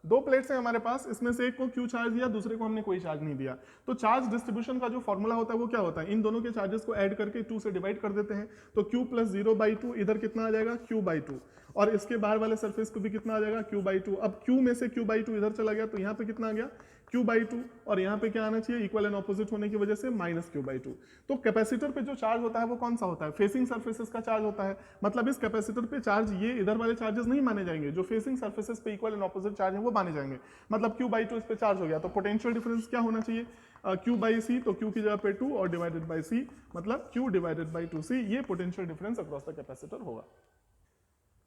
दो प्लेट्स हैं हमारे पास, इसमें से एक को क्यू चार्ज दिया, दूसरे को हमने कोई चार्ज नहीं दिया। तो चार्ज डिस्ट्रीब्यूशन का जो फॉर्मूला होता है वो क्या होता है, इन दोनों के चार्जेस को ऐड करके 2 से डिवाइड कर देते हैं। तो q प्लस 0/2 इधर कितना आ जाएगा, q/2, और इसके बाहर वाले सरफेस को भी कितना आ जाएगा, q/2। अब q में से q/2 इधर चला गया तो यहाँ पे कितना आ गया, q/2, और यहाँ पे क्या आना चाहिए, इक्वल एंड ऑपोजिट होने की वजह से माइनस q/2। तो कैपेसिटर पे जो चार्ज होता है वो कौन सा होता है, फेसिंग सरफेसेस का चार्ज होता है। मतलब इस कैपेसिटर पे चार्ज ये इधर वाले चार्जेस नहीं माने जाएंगे, जो फेसिंग सरफेसेस पे इक्वल एंड ऑपोजिट चार्ज है वो माने जाएंगे। मतलब q/2 इस पे चार्ज हो गया, तो पोटेंशियल डिफरेंस क्या होना चाहिए, q/c, तो q की जगह पे 2 और डिवाइडेड बाई c, मतलब q/2c, ये potential difference across the capacitor होगा।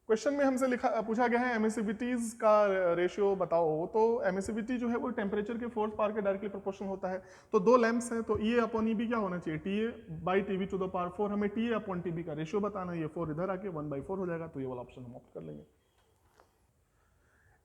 क्वेश्चन में हमसे पूछा गया है एमिसिविटीज का रेशियो बताओ। तो एमिसिविटी जो है वो टेम्परेचर के फोर्स पावर के डायरेक्टली प्रोपोर्शनल होता है। तो दो लैंप्स हैं, तो EA/EB क्या होना चाहिए, TA/TB टू द पावर 4। हमें TA/TB का रेशियो बताना है, ये 4 इधर आके 1/4 हो जाएगा, तो ये वाला ऑप्शन हम ऑप्ट कर लेंगे।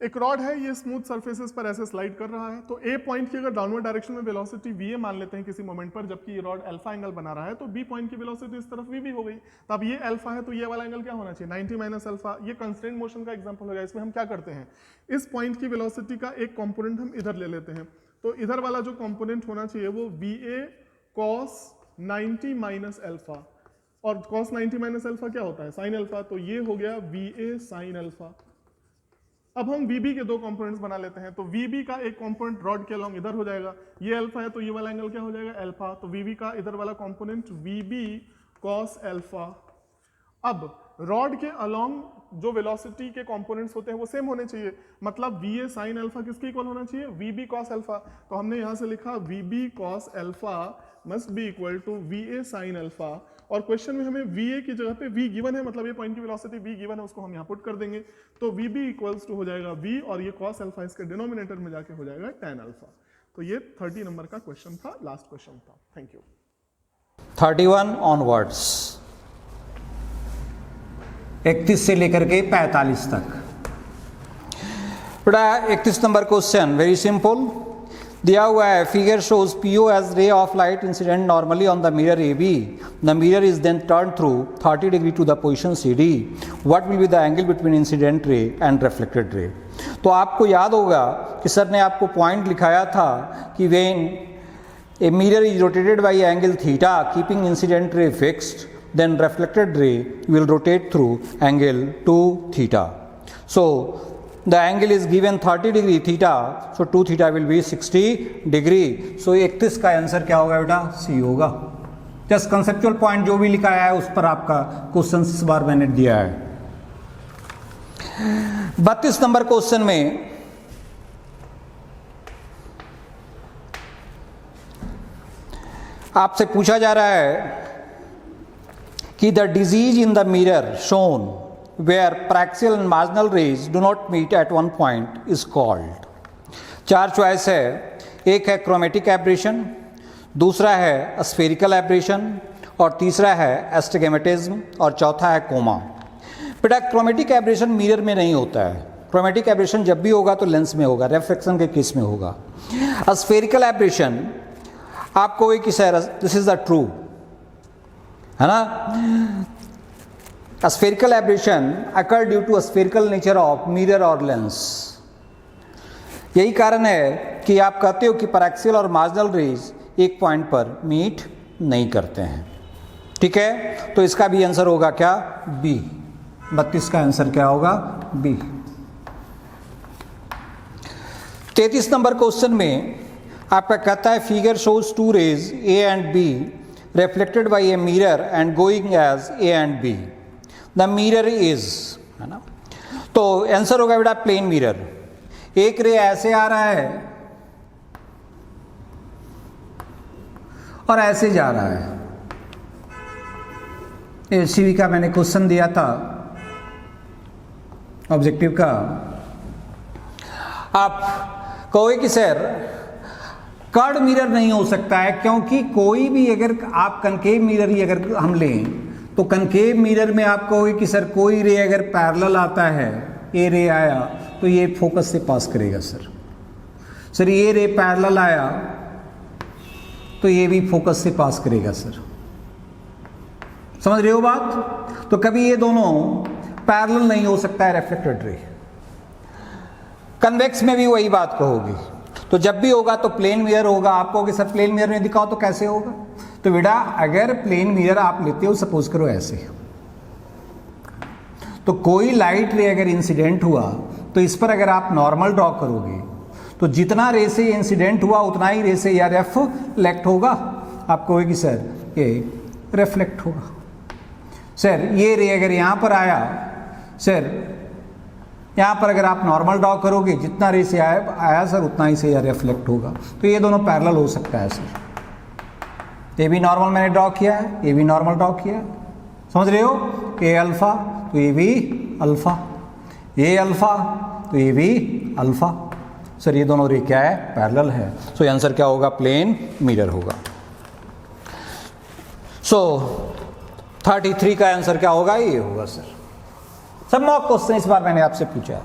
एक रॉड है, ये स्मूथ सरफेसेस पर ऐसे स्लाइड कर रहा है। तो ए पॉइंट की अगर डाउनवर्ड डायरेक्शन में वेलोसिटी VA मान लेते हैं किसी मोमेंट पर, जबकि ये रॉड अल्फा एंगल बना रहा है, तो बी पॉइंट की वेलोसिटी इस तरफ VB हो गई। तो अब ये अल्फा है तो ये वाला एंगल क्या होना चाहिए, 90 माइनस अल्फा। ये कंस्ट्रेंट मोशन का एग्जांपल हो गया। इसमें हम क्या करते हैं, इस पॉइंट की वेलोसिटी का एक कंपोनेंट हम इधर ले लेते हैं। तो इधर वाला जो कंपोनेंट होना चाहिए वो VA cos 90 माइनस अल्फा, और cos 90 माइनस अल्फा क्या होता है, साइन अल्फा। तो ये हो गया VA साइन अल्फा। अब हम VB के दो कंपोनेंट्स बना लेते हैं। तो VB का एक कंपोनेंट रॉड के अलोंग इधर हो जाएगा, ये अल्फा है तो ये वाला एंगल क्या हो जाएगा, अल्फा। तो VB का इधर वाला कंपोनेंट VB cos अल्फा। अब रॉड के अलोंग जो वेलोसिटी के कंपोनेंट्स होते हैं वो सेम होने चाहिए, मतलब VA sin अल्फा किसके इक्वल होना चाहिए, VB cos अल्फा। तो हमने यहाँ से लिखा VB cos alpha must be equal to VA sin alpha. और क्वेश्चन में हमें VA की जगह पे V गिवन है, मतलब ये पॉइंट की वेलोसिटी V गिवन है, उसको हम यहाँ पुट कर देंगे। तो VB इक्वल्स टू हो जाएगा V, और ये cos अल्फा इसके डिनोमिनेटर में जाके हो जाएगा tan अल्फा। तो ये 30 नंबर का क्वेश्चन था, लास्ट क्वेश्चन था। Thank you. 31 ऑनवर्ड्स, 31 से लेकर के 45 तक। बेटा 31 नंबर क्वेश्चन वेरी सिंपल, दिया हुआ है figure shows PO as ray of light incident normally on the mirror AB. The mirror is then turned through 30 degree to the position CD. What will be the angle between incident ray and reflected ray? तो आपको याद होगा कि sir ने आपको point लिखाया था कि when a mirror is rotated by angle theta keeping incident ray fixed, then reflected ray will rotate through angle 2 theta. So the angle is given 30 degree theta, so 2 theta will be 60 degree. So 31 का answer क्या होगा बेटा, C होगा। Just conceptual point जो भी लिखाया है उस पर आपका क्वेश्चन इस बार मैंने दिया है। 32 नंबर क्वेश्चन में आपसे पूछा जा रहा है कि the disease in the mirror shown where paraxial and marginal rays do not meet at one point is called। 4 choice है, एक है क्रोमेटिक एब्रेशन, दूसरा है स्फेरिकल एब्रेशन, और तीसरा है एस्टिग्मेटिज्म, और चौथा है कोमा। बेटा क्रोमेटिक एब्रेशन मिरर में नहीं होता है, क्रोमेटिक एब्रेशन जब भी होगा तो लेंस में होगा, रिफ्लेक्शन के केस में होगा। स्फेरिकल एब्रेशन आपको एक दिस इज द ट्रू है ना। Spherical aberration occur due to a spherical nature of mirror or lens। यही कारण है कि आप कहते हो कि पैराक्सियल और मार्जिनल रेज एक पॉइंट पर मीट नहीं करते हैं। ठीक है, तो इसका भी आंसर होगा क्या, बी। 32 का आंसर क्या होगा, बी। 33 नंबर क्वेश्चन में आपका कहता है figure shows 2 rays A and B reflected by a mirror and going as A and B। The mirror is, है ना। तो आंसर होगा बेटा प्लेन मिरर। एक रे ऐसे आ रहा है और ऐसे जा रहा है। एचसीवी का मैंने क्वेश्चन दिया था ऑब्जेक्टिव का। आप कहोगे कि सर कर्ड मिरर नहीं हो सकता है, क्योंकि कोई भी अगर आप कनकेव मिरर ही अगर हम लें तो कनकेव मिरर में आप कहोगे कि सर कोई रे अगर पैरेलल आता है, ए रे आया तो ये फोकस से पास करेगा। सर ये रे पैरेलल आया तो ये भी फोकस से पास करेगा। सर समझ रहे हो बात। तो कभी ये दोनों पैरेलल नहीं हो सकता है रिफ्लेक्टेड रे। कन्वेक्स में भी वही बात कहोगे। तो जब भी होगा तो प्लेन मिरर होगा। आप कहोगे सर प्लेन मिरर नहीं दिखाओ तो कैसे होगा? तो बेटा अगर प्लेन मिरर आप लेते हो, सपोज करो ऐसे, तो कोई लाइट रे अगर इंसिडेंट हुआ तो इस पर अगर आप नॉर्मल ड्रॉ करोगे तो जितना रे से इंसिडेंट हुआ उतना ही रे से या रिफ्लेक्ट होगा। आप कहोगे कि सर ये रिफ्लेक्ट होगा। सर ये रे अगर यहाँ पर आया, सर यहाँ पर अगर आप नॉर्मल ड्रॉ करोगे जितना रे से आया सर उतना ही से या रिफ्लेक्ट होगा। तो ये दोनों पैरेलल हो सकता है सर। ये भी नॉर्मल मैंने ड्रॉ किया है, ये भी नॉर्मल ड्रॉ किया है, समझ रहे हो? ये अल्फा तो ये भी अल्फा, ये अल्फा तो ये भी अल्फा। सर ये दोनों रे क्या है? पैरेलल है। सो आंसर क्या होगा? प्लेन मिरर होगा। सो 33 का आंसर क्या होगा? ये होगा सर। सब मॉक क्वेश्चन इस बार मैंने आपसे पूछा है,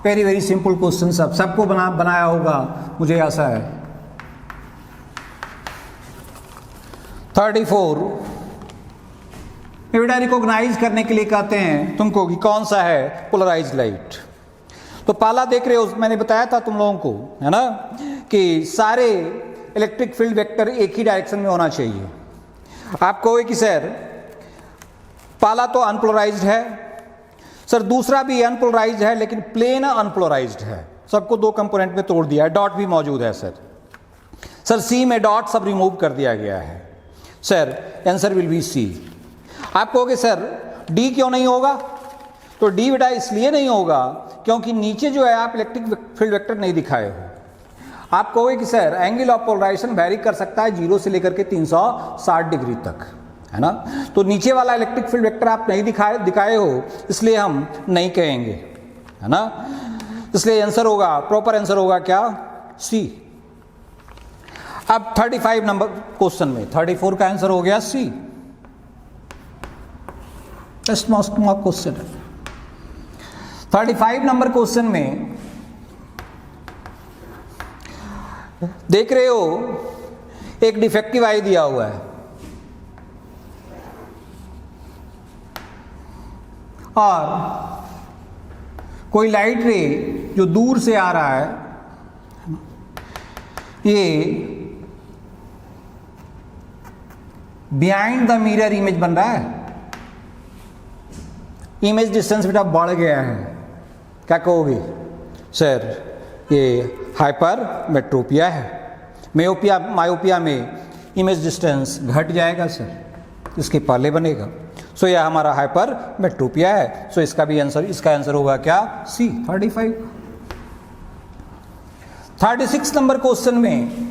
वेरी वेरी सिंपल क्वेश्चन। सबको बनाया होगा मुझे आशा है। 34 बेटा रिकॉग्नाइज करने के लिए कहते हैं तुमको कि कौन सा है पोलराइज लाइट। तो पहला देख रहे हो, मैंने बताया था तुम लोगों को, है ना, कि सारे इलेक्ट्रिक फील्ड वेक्टर एक ही डायरेक्शन में होना चाहिए। आप कहोगे कि सर पहला तो अनपोलराइज्ड है, सर दूसरा भी अनपोलराइज्ड है लेकिन प्लेन अनपोलराइज्ड है, सबको दो कंपोनेंट में तोड़ दिया है, डॉट भी मौजूद है सर। सर सी में डॉट सब रिमूव कर दिया गया है। Sir answer will be C. आप कहोगे सर डी क्यों नहीं होगा? तो डी बेटा इसलिए नहीं होगा क्योंकि नीचे जो है आप इलेक्ट्रिक फील्ड वेक्टर नहीं दिखाए हो। आप कहोगे कि sir angle of polarisation vary कर सकता है 0 से लेकर के 360 डिग्री तक, है ना। तो नीचे वाला इलेक्ट्रिक फील्ड वेक्टर आप नहीं दिखाए हो, इसलिए हम नहीं कहेंगे, है ना। इसलिए आंसर होगा, प्रॉपर आंसर होगा क्या? सी। अब 35 नंबर क्वेश्चन में 34 का आंसर हो गया सी। जस्ट मोस्ट क्वेश्चन है। 35 नंबर क्वेश्चन में देख रहे हो एक डिफेक्टिव आई दिया हुआ है और कोई लाइट रे जो दूर से आ रहा है, ये बिहाइंड द मिरर इमेज बन रहा है। इमेज डिस्टेंस बेटा बढ़ गया है, क्या कहोगे? सर ये हाइपरमेट्रोपिया है। मायोपिया में इमेज डिस्टेंस घट जाएगा सर, इसके पहले बनेगा। सो यह हमारा हाइपरमेट्रोपिया है। सो इसका आंसर होगा क्या? सी। 35। 36 नंबर क्वेश्चन में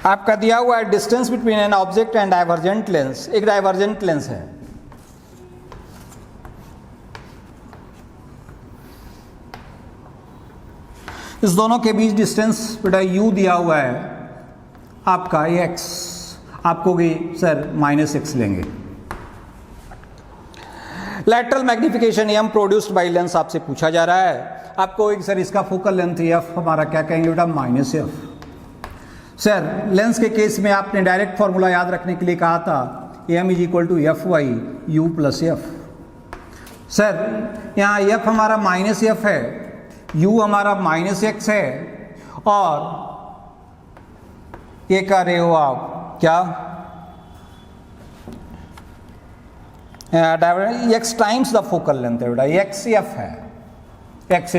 आपका दिया हुआ है distance between an object and divergent lens. एक डाइवर्जेंट लेंस है, इस दोनों के बीच डिस्टेंस बेटा u दिया हुआ है आपका x। आपको भी सर -x लेंगे। Lateral magnification m produced by lens आपसे पूछा जा रहा है। आपको एक सर इसका फोकल लेंथ f हमारा क्या कहेंगे बेटा? -f। सर लेंस के केस में आपने डायरेक्ट फॉर्मूला याद रखने के लिए कहा था m = f/u + f। सर यहाँ f हमारा -f है, u हमारा -x है और ये कह रहे हो आप क्या? x times the focal length है बेटा, x f है, x ×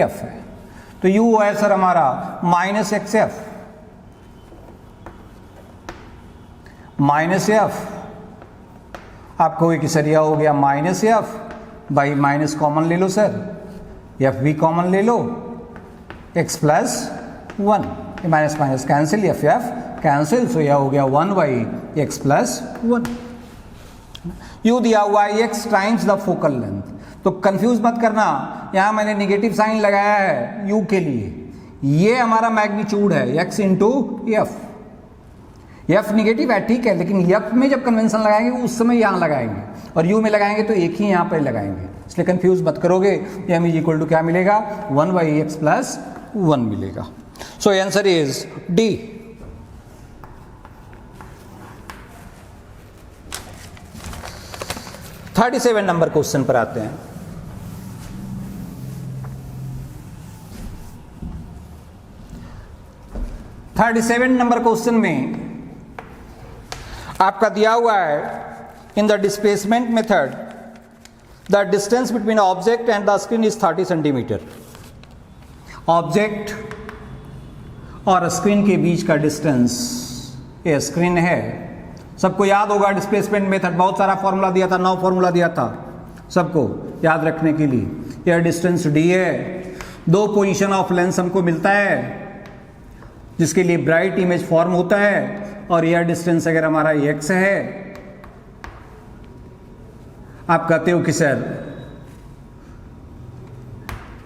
f है। तो u है सर हमारा -xf -f। आपको एक सरिया हो गया -f बाई माइनस कॉमन ले लो सर, एफ भी कॉमन ले लो, x + 1 minus minus cancel, F cancel. So यह हो गया 1/x + 1। यू दिया हुआ है x times the focal length. तो कंफ्यूज मत करना, यहाँ मैंने नेगेटिव साइन लगाया है u के लिए। ये हमारा मैग्नीट्यूड है x × f। f नेगेटिव है ठीक है, लेकिन f में जब कन्वेंशन लगाएंगे उस समय यहाँ लगाएंगे और u में लगाएंगे तो एक ही यहाँ पर लगाएंगे, इसलिए कंफ्यूज मत करोगे। m = क्या मिलेगा? 1/x + 1 मिलेगा। सो answer is D. 37 number question पर आते हैं। नंबर क्वेश्चन में आपका दिया हुआ है, in the displacement method the distance between object and the screen is 30 centimetre. Object और स्क्रीन के बीच का डिस्टेंस, ये स्क्रीन है, सबको याद होगा डिस्प्लेसमेंट मेथड, बहुत सारा फॉर्मूला दिया था, 9 फॉर्मूला दिया था सबको याद रखने के लिए। यह डिस्टेंस d है, 2 पोजीशन ऑफ लेंस हमको मिलता है जिसके लिए ब्राइट इमेज फॉर्म होता है, और यह डिस्टेंस अगर हमारा x है, आप कहते हो कि सर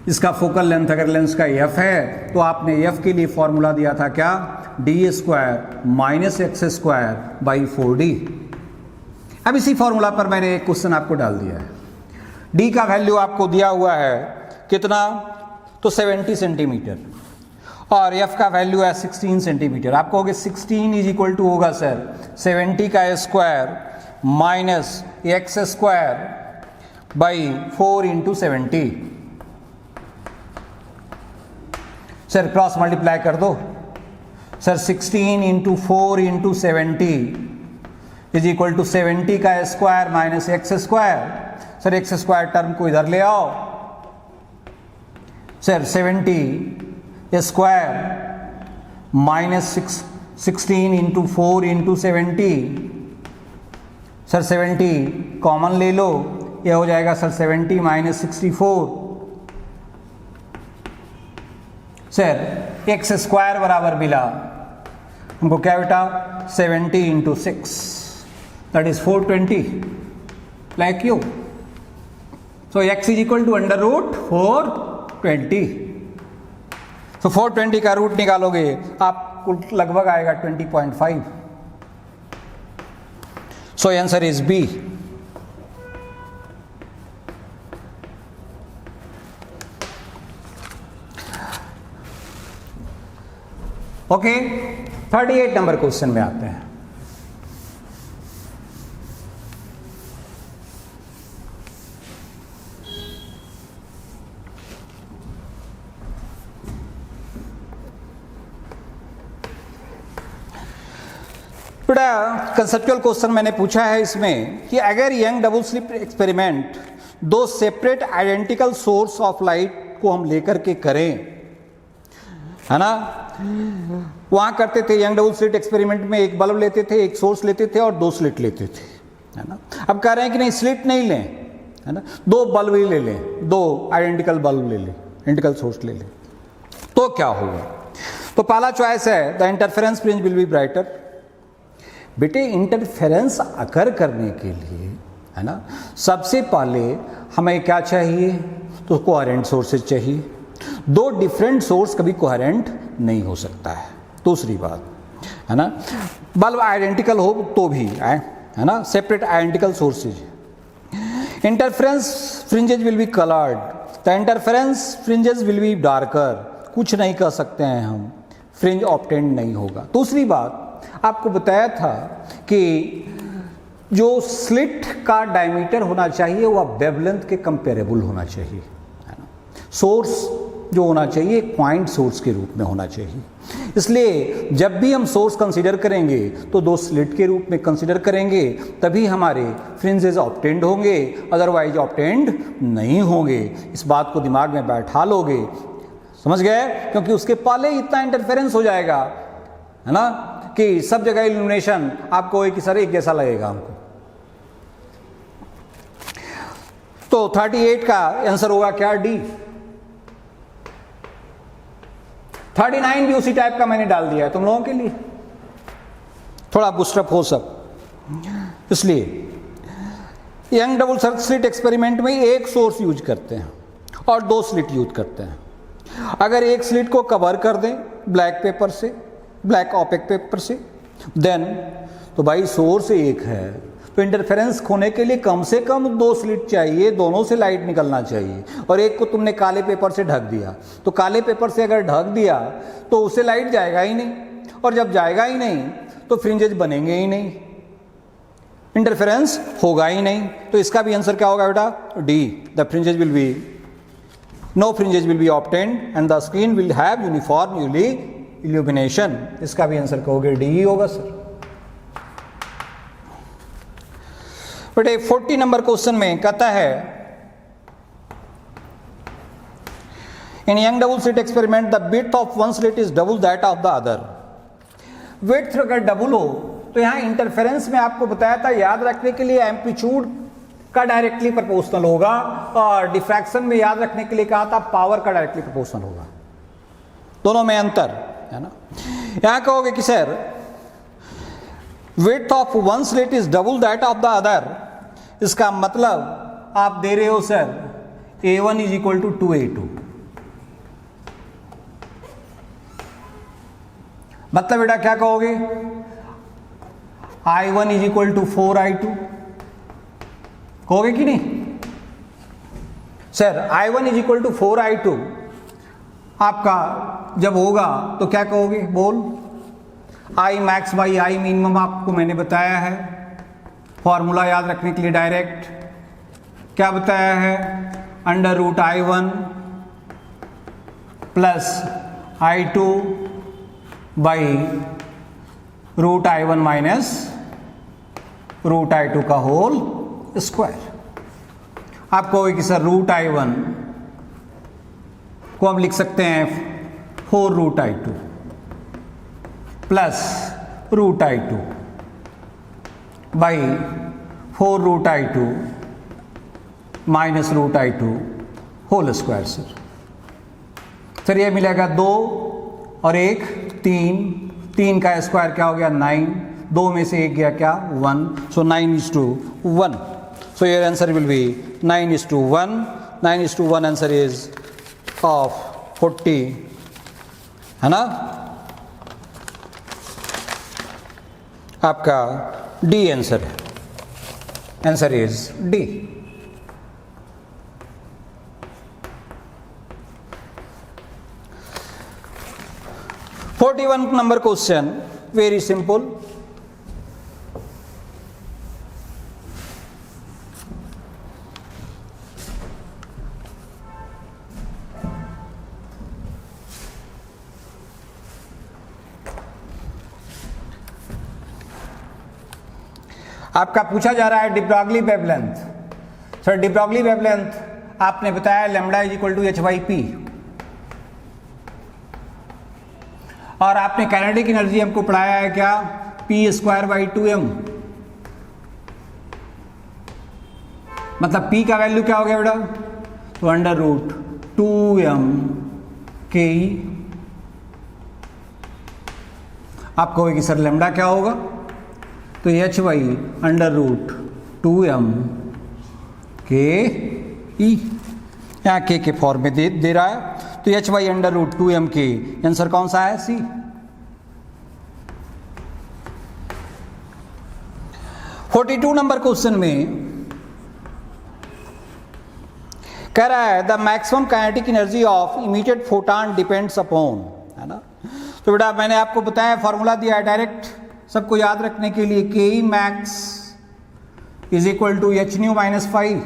इसका फोकल लेंथ अगर लेंस का f है तो आपने f के लिए फॉर्मूला दिया था क्या, d² - x² बाई 4d। अब इसी फॉर्मूला पर मैंने एक क्वेश्चन आपको डाल दिया है। d का वैल्यू आपको दिया हुआ है कितना, तो 70 सेंटीमीटर, और f का वैल्यू है 16 सेंटीमीटर। आप कहोगे 16 इज इक्वल टू होगा सर 70 का square minus x² by 4 into 70। Sir cross multiply कर दो sir, 16 into 4 into 70 is equal to 70 का square minus x²। Sir x² term को इधर ले आओ, sir 70 square minus 16 into 4 into 70, sir 70 common ले लो, यह हो जाएगा सर 70 माइनस 64। सर x² बराबर मिला हमको क्या बेटा, 70 into 6 that is 420 like you. So x is equal to under root 420। तो 420 का रूट निकालोगे आपको लगभग आएगा 20.5। So answer is B. Okay, 38 number question में आते हैं। बड़ा कंसेप्चुअल क्वेश्चन मैंने पूछा है इसमें कि अगर young double slit experiment 2 separate identical source of light को हम लेकर के करें, है ना, वहां करते थे यंग डबल स्लिट एक्सपेरिमेंट में, एक बल्ब लेते थे, एक सोर्स लेते थे और 2 स्लिट लेते थे, है ना। अब कह रहे हैं कि नहीं स्लिट नहीं लें, है ना, 2 बल्ब ही ले लें, 2 आइडेंटिकल बल्ब ले लें, आइडेंटिकल सोर्स ले लें, तो क्या होगा। तो पहला चॉइस है the interference fringe will be brighter. बेटे इंटरफेरेंस अकर करने के लिए, है ना, सबसे पहले हमें क्या चाहिए, तो कोहेरेंट सोर्सेज चाहिए। 2 डिफरेंट सोर्स कभी कोहेरेंट नहीं हो सकता है। दूसरी बात, है ना, बल्ब आइडेंटिकल हो तो भी है ना, separate identical sources. Interference fringes will be coloured, the interference fringes will be darker. कुछ नहीं कह सकते हैं हम, फ्रिंज ऑब्टेंड नहीं होगा। दूसरी बात आपको बताया था कि जो स्लिट का डायमीटर होना चाहिए वह वेवलेंथ के कंपेरेबल होना चाहिए, है ना। सोर्स जो होना चाहिए एक पॉइंट सोर्स के रूप में होना चाहिए। इसलिए जब भी हम सोर्स कंसीडर करेंगे तो 2 स्लिट के रूप में कंसीडर करेंगे, तभी हमारे फ्रिंजेस ऑब्टेंड होंगे, अदरवाइज ऑब्टेंड नहीं होंगे। इस बात को दिमाग में बैठा लोगे, समझ गए, क्योंकि उसके पहले इतना इंटरफेरेंस हो जाएगा, है ना, कि सब जगह इल्यूमिनेशन आपको एक जैसा लगेगा हमको। तो 38 का आंसर होगा क्या, डी। 39 भी उसी टाइप का मैंने डाल दिया है तुम लोगों के लिए, थोड़ा बूस्टअप हो सब। इसलिए यंग डबल स्लिट एक्सपेरिमेंट में एक सोर्स यूज करते हैं और 2 स्लिट यूज करते हैं। अगर एक स्लिट को कवर कर दें ब्लैक पेपर से, ब्लैक ऑपेक पेपर से, देन तो भाई सोर्स एक है, तो इंटरफेरेंस खोने के लिए कम से कम 2 स्लिट चाहिए, दोनों से लाइट निकलना चाहिए। और एक को तुमने काले पेपर से ढक दिया, तो काले पेपर से अगर ढक दिया तो उससे लाइट जाएगा ही नहीं, और जब जाएगा ही नहीं तो फ्रिंजेज बनेंगे ही नहीं, इंटरफेरेंस होगा ही नहीं, तो इसका भी आंसर क्या होगा बेटा? D, the fringes will be, no fringes will be obtained and the screen will have uniform illumination. इसका भी आंसर कहोगे डी ही होगा सर। बेटे 40 नंबर क्वेश्चन में कहता है in Young double slit experiment the width of one slit is double that of the other. Width अगर double हो तो यहां इंटरफेरेंस में आपको बताया था, याद रखने के लिए एम्पलीट्यूड का डायरेक्टली प्रोपोर्शनल होगा, और डिफ्रैक्शन में याद रखने के लिए कहा था पावर का डायरेक्टली प्रोपोर्शनल होगा, दोनों में अंतर है ना। यहां कहोगे कि sir width of one slit is double that of the other, इसका मतलब आप दे रहे हो sir A1 is equal to 2A2, मतलब बेटा क्या कहोगे? I1 is equal to 4I2 कहोगे कि नहीं sir? I1 is equal to 4I2 आपका जब होगा तो क्या कहोगे? बोल, I max by I minimum आपको मैंने बताया है, फॉर्मूला याद रखने के लिए डायरेक्ट क्या बताया है? Under root I1 plus I2 by root I1 minus root I2 का होल स्क्वायर। आप कहोगे कि सर रूट I1 को हम लिख सकते हैं 4 root I2 plus root I2 by 4 root I2 minus root I2 whole square. Sir ये मिलेगा 2 और 1 3, 3 का स्क्वायर क्या हो गया? 9, 2 में से 1 गया क्या? 1, सो 9:1, so your answer will B 9:1, 9:1 answer is of 40 है ना, आपका डी आंसर है, answer is D. Forty 41 number question, very simple. आपका पूछा जा रहा है de Broglie wavelength. Sir de Broglie wavelength आपने बताया lambda is equal to h/p, और आपने काइनेटिक एनर्जी हमको पढ़ाया है क्या? p²/2m, मतलब p का वैल्यू क्या हो गया बेटा? तो अंडर रूट 2m के। आप कहोगे कि सर लैम्ब्डा क्या होगा? तो h/, अंडर रूट 2m के ई, यहाँ के फॉर्म में दे रहा है, तो h/, अंडर रूट 2m के, आंसर कौन सा है? सी। फोर्टी 42 नंबर क्वेश्चन में कह रहा है the maximum kinetic energy of immediate photon depends upon, है ना। तो बेटा मैंने आपको बताया, फॉर्मूला दिया है डायरेक्ट सबको याद रखने के लिए, K E max is equal to h nu minus 5।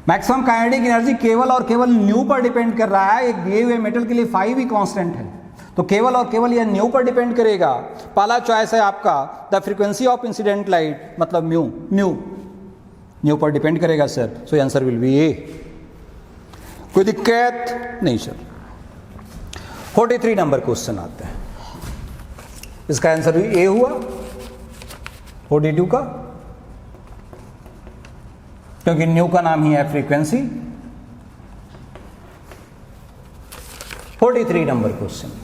Maximum kinetic energy केवल और केवल न्यू पर डिपेंड कर रहा है, एक दिए हुए मेटल के लिए 5 ही कांस्टेंट है, तो केवल और केवल यह न्यू पर डिपेंड करेगा। पहला चॉइस है आपका the frequency of incident light, मतलब म्यू, न्यू पर डिपेंड करेगा sir, so answer will be A. कोई दिक्कत नहीं सर। 43 नंबर क्वेश्चन आता है, इसका आंसर भी ए हुआ 42 का, क्योंकि न्यू का नाम ही है फ्रीक्वेंसी। 43 नंबर क्वेश्चन में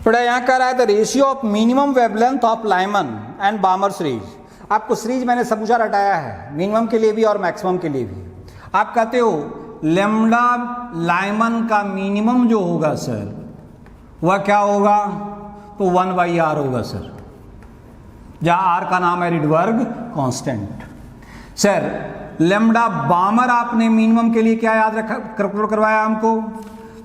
बड़ा यहां कह रहा है the ratio of minimum wavelength of Lyman and बामर series. आपको सीरीज मैंने सब कुछ रटाया है, मिनिमम के लिए भी और मैक्सिमम के लिए भी। आप कहते हो लैम्ब्डा लाइमन का मिनिमम जो होगा सर वह क्या होगा? तो 1/r होगा सर, जहां r का नाम है रिडबर्ग कांस्टेंट। सर लेमडा बामर आपने मिनिमम के लिए क्या याद रखा करवाया हमको,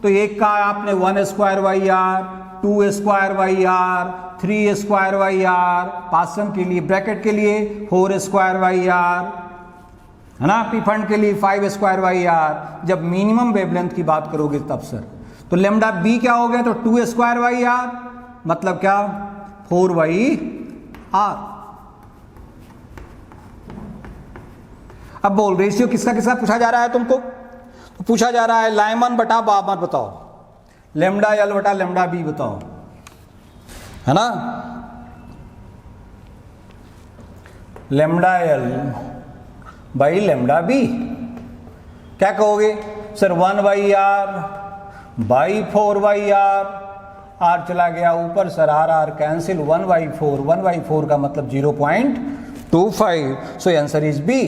तो एक का आपने 1 square Y R, 2 square Y R, 3 square Y R, पासम के लिए ब्रैकेट के लिए 4 स्क्वायर वाई आर, है ना, पी फंड के लिए 5 स्क्वायर वाई आर। जब मिनिमम वेवलेंथ की बात करोगे तब सर, तो लेमडा बी क्या हो गया, तो 2 स्क्वायर वाई आर मतलब क्या 4 वाई आर। अब बोल रेशियो किसका किसका पूछा जा रहा है तुमको, तो पूछा जा रहा है लाइमन बटा बामर बताओ, लेमडा एल बटा लेमडा बी बताओ, है ना, lambda L by lambda B. क्या कहोगे sir 1 by R by 4 by R, R चला गया ऊपर sir, R R cancel, 1 by 4, 1 by 4 का मतलब 0.25, सो आंसर इज बी।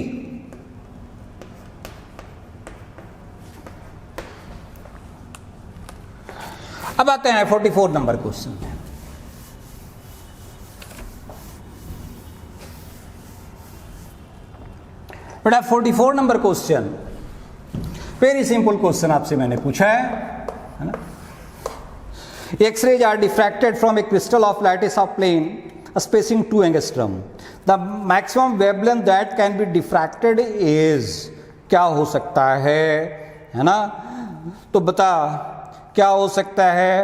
अब आते हैं 44 नंबर क्वेश्चन में। बेटा 44 number question very simple question आपसे मैंने पूछा है ना। X-rays are diffracted from a crystal of lattice of plane spacing 2 angstrom. The maximum wavelength that can be diffracted is, क्या हो सकता है ना, तो बता क्या हो सकता है।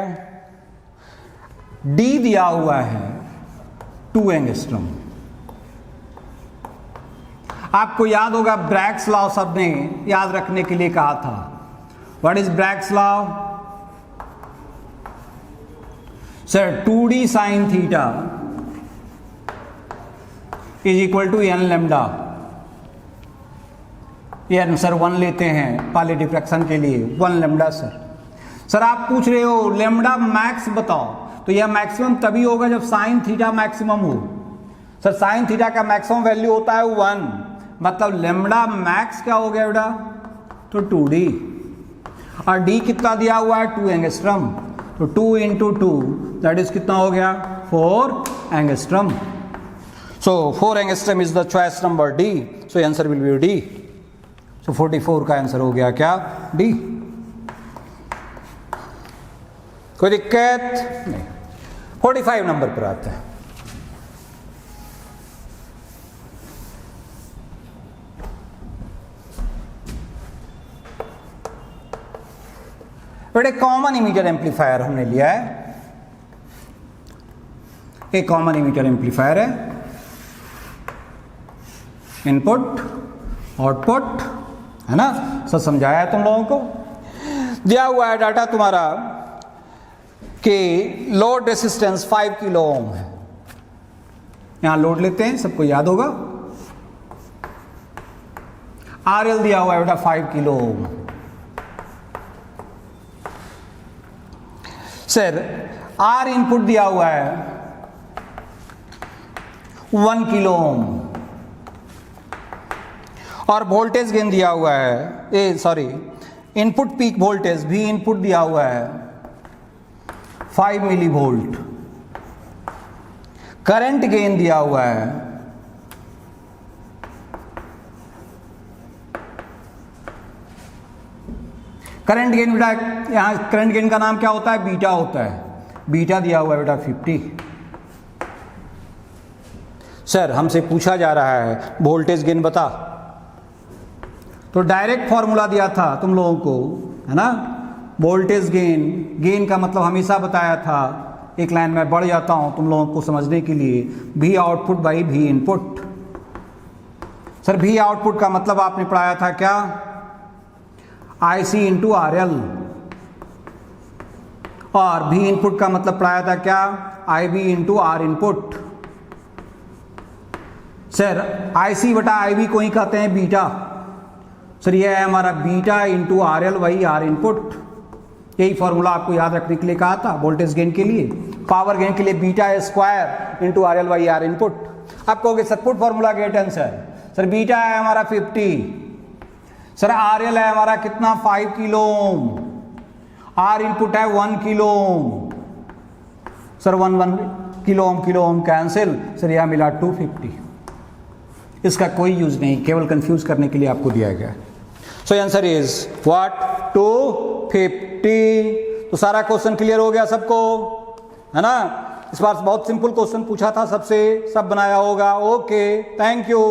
D दिया हुआ है 2 एंगस्ट्रम। आपको याद होगा ब्रैग्स लॉ सबने याद रखने के लिए कहा था। What is Bragg's law sir, 2d sine theta is equal to n lambda. ये आंसर 1 लेते हैं पाली डिफ्रैक्शन के लिए, 1 लेमडा सर। सर आप पूछ रहे हो लेमडा मैक्स बताओ, तो यह मैक्सिमम तभी होगा जब साइन थीटा मैक्सिमम हो। सर साइन थीटा का मैक्सिमम वैल्यू होता है 1, मतलब लेमडा मैक्स क्या हो गया बेटा, तो 2d, और d कितना दिया हुआ है 2 एंगस्ट्रम, तो 2 इंटू 2 दैट इज कितना हो गया 4 angstrom. So 4 angstrom is the choice number D, so answer will be D. So 44 का आंसर हो गया क्या डी। कोई दिक्कत नहीं। 45 नंबर पर आते हैं। बड़े कॉमन इमीटर एम्पलीफायर हमने लिया है, एक कॉमन इमीटर एम्पलीफायर है, इनपुट आउटपुट, है ना, सब समझाया है तुम लोगों को। दिया हुआ है डाटा तुम्हारा कि लोड रेसिस्टेंस 5 किलो ओम है। यहां लोड लेते हैं, सबको याद होगा। आरएल दिया हुआ है बेटा 5 kilo ohm. Sir R input दिया हुआ है 1 किलो ओम, और वोल्टेज गेन दिया हुआ है, इनपुट पीक वोल्टेज भी इनपुट दिया हुआ है 5 मिली वोल्ट। करंट गेन दिया हुआ है करंट गेन बेटा, यहां करंट गेन का नाम क्या होता है, बीटा होता है, बीटा दिया हुआ है बेटा 50। सर हमसे पूछा जा रहा है वोल्टेज गेन बता, तो डायरेक्ट फॉर्मूला दिया था तुम लोगों को, है ना। वोल्टेज गेन, गेन का मतलब हमेशा बताया था, एक लाइन में बढ़ जाता हूं तुम लोगों को समझने के लिए, भी आउटपुट बाई भी इनपुट। सर भी आउटपुट का मतलब आपने पढ़ाया था क्या, IC इंटू RL, और भी इनपुट का मतलब पढ़ाया था क्या, IB into R input. Sir IC बटा IB को ही कहते हैं बीटा। सर ये है हमारा beta into RL by R input. यही फॉर्मूला आपको याद रखने के लिए कहा था वोल्टेज गेन के लिए। पावर गेन के लिए beta square into RL by R input. आप कहोगे sir put formula get answer. Sir beta है हमारा 50, सर RL है हमारा कितना 5 किलो ओम, R इनपुट है 1 kilo ohm. Sir 1 kilo ohm cancel, sir यह मिला 250। इसका कोई यूज नहीं, केवल कंफ्यूज करने के लिए आपको दिया गया। सो आंसर इज व्हाट 250। तो सारा क्वेश्चन क्लियर हो गया सबको, है ना? इस बार बहुत सिंपल क्वेश्चन पूछा था सबसे, सब बनाया होगा। Okay, thank you.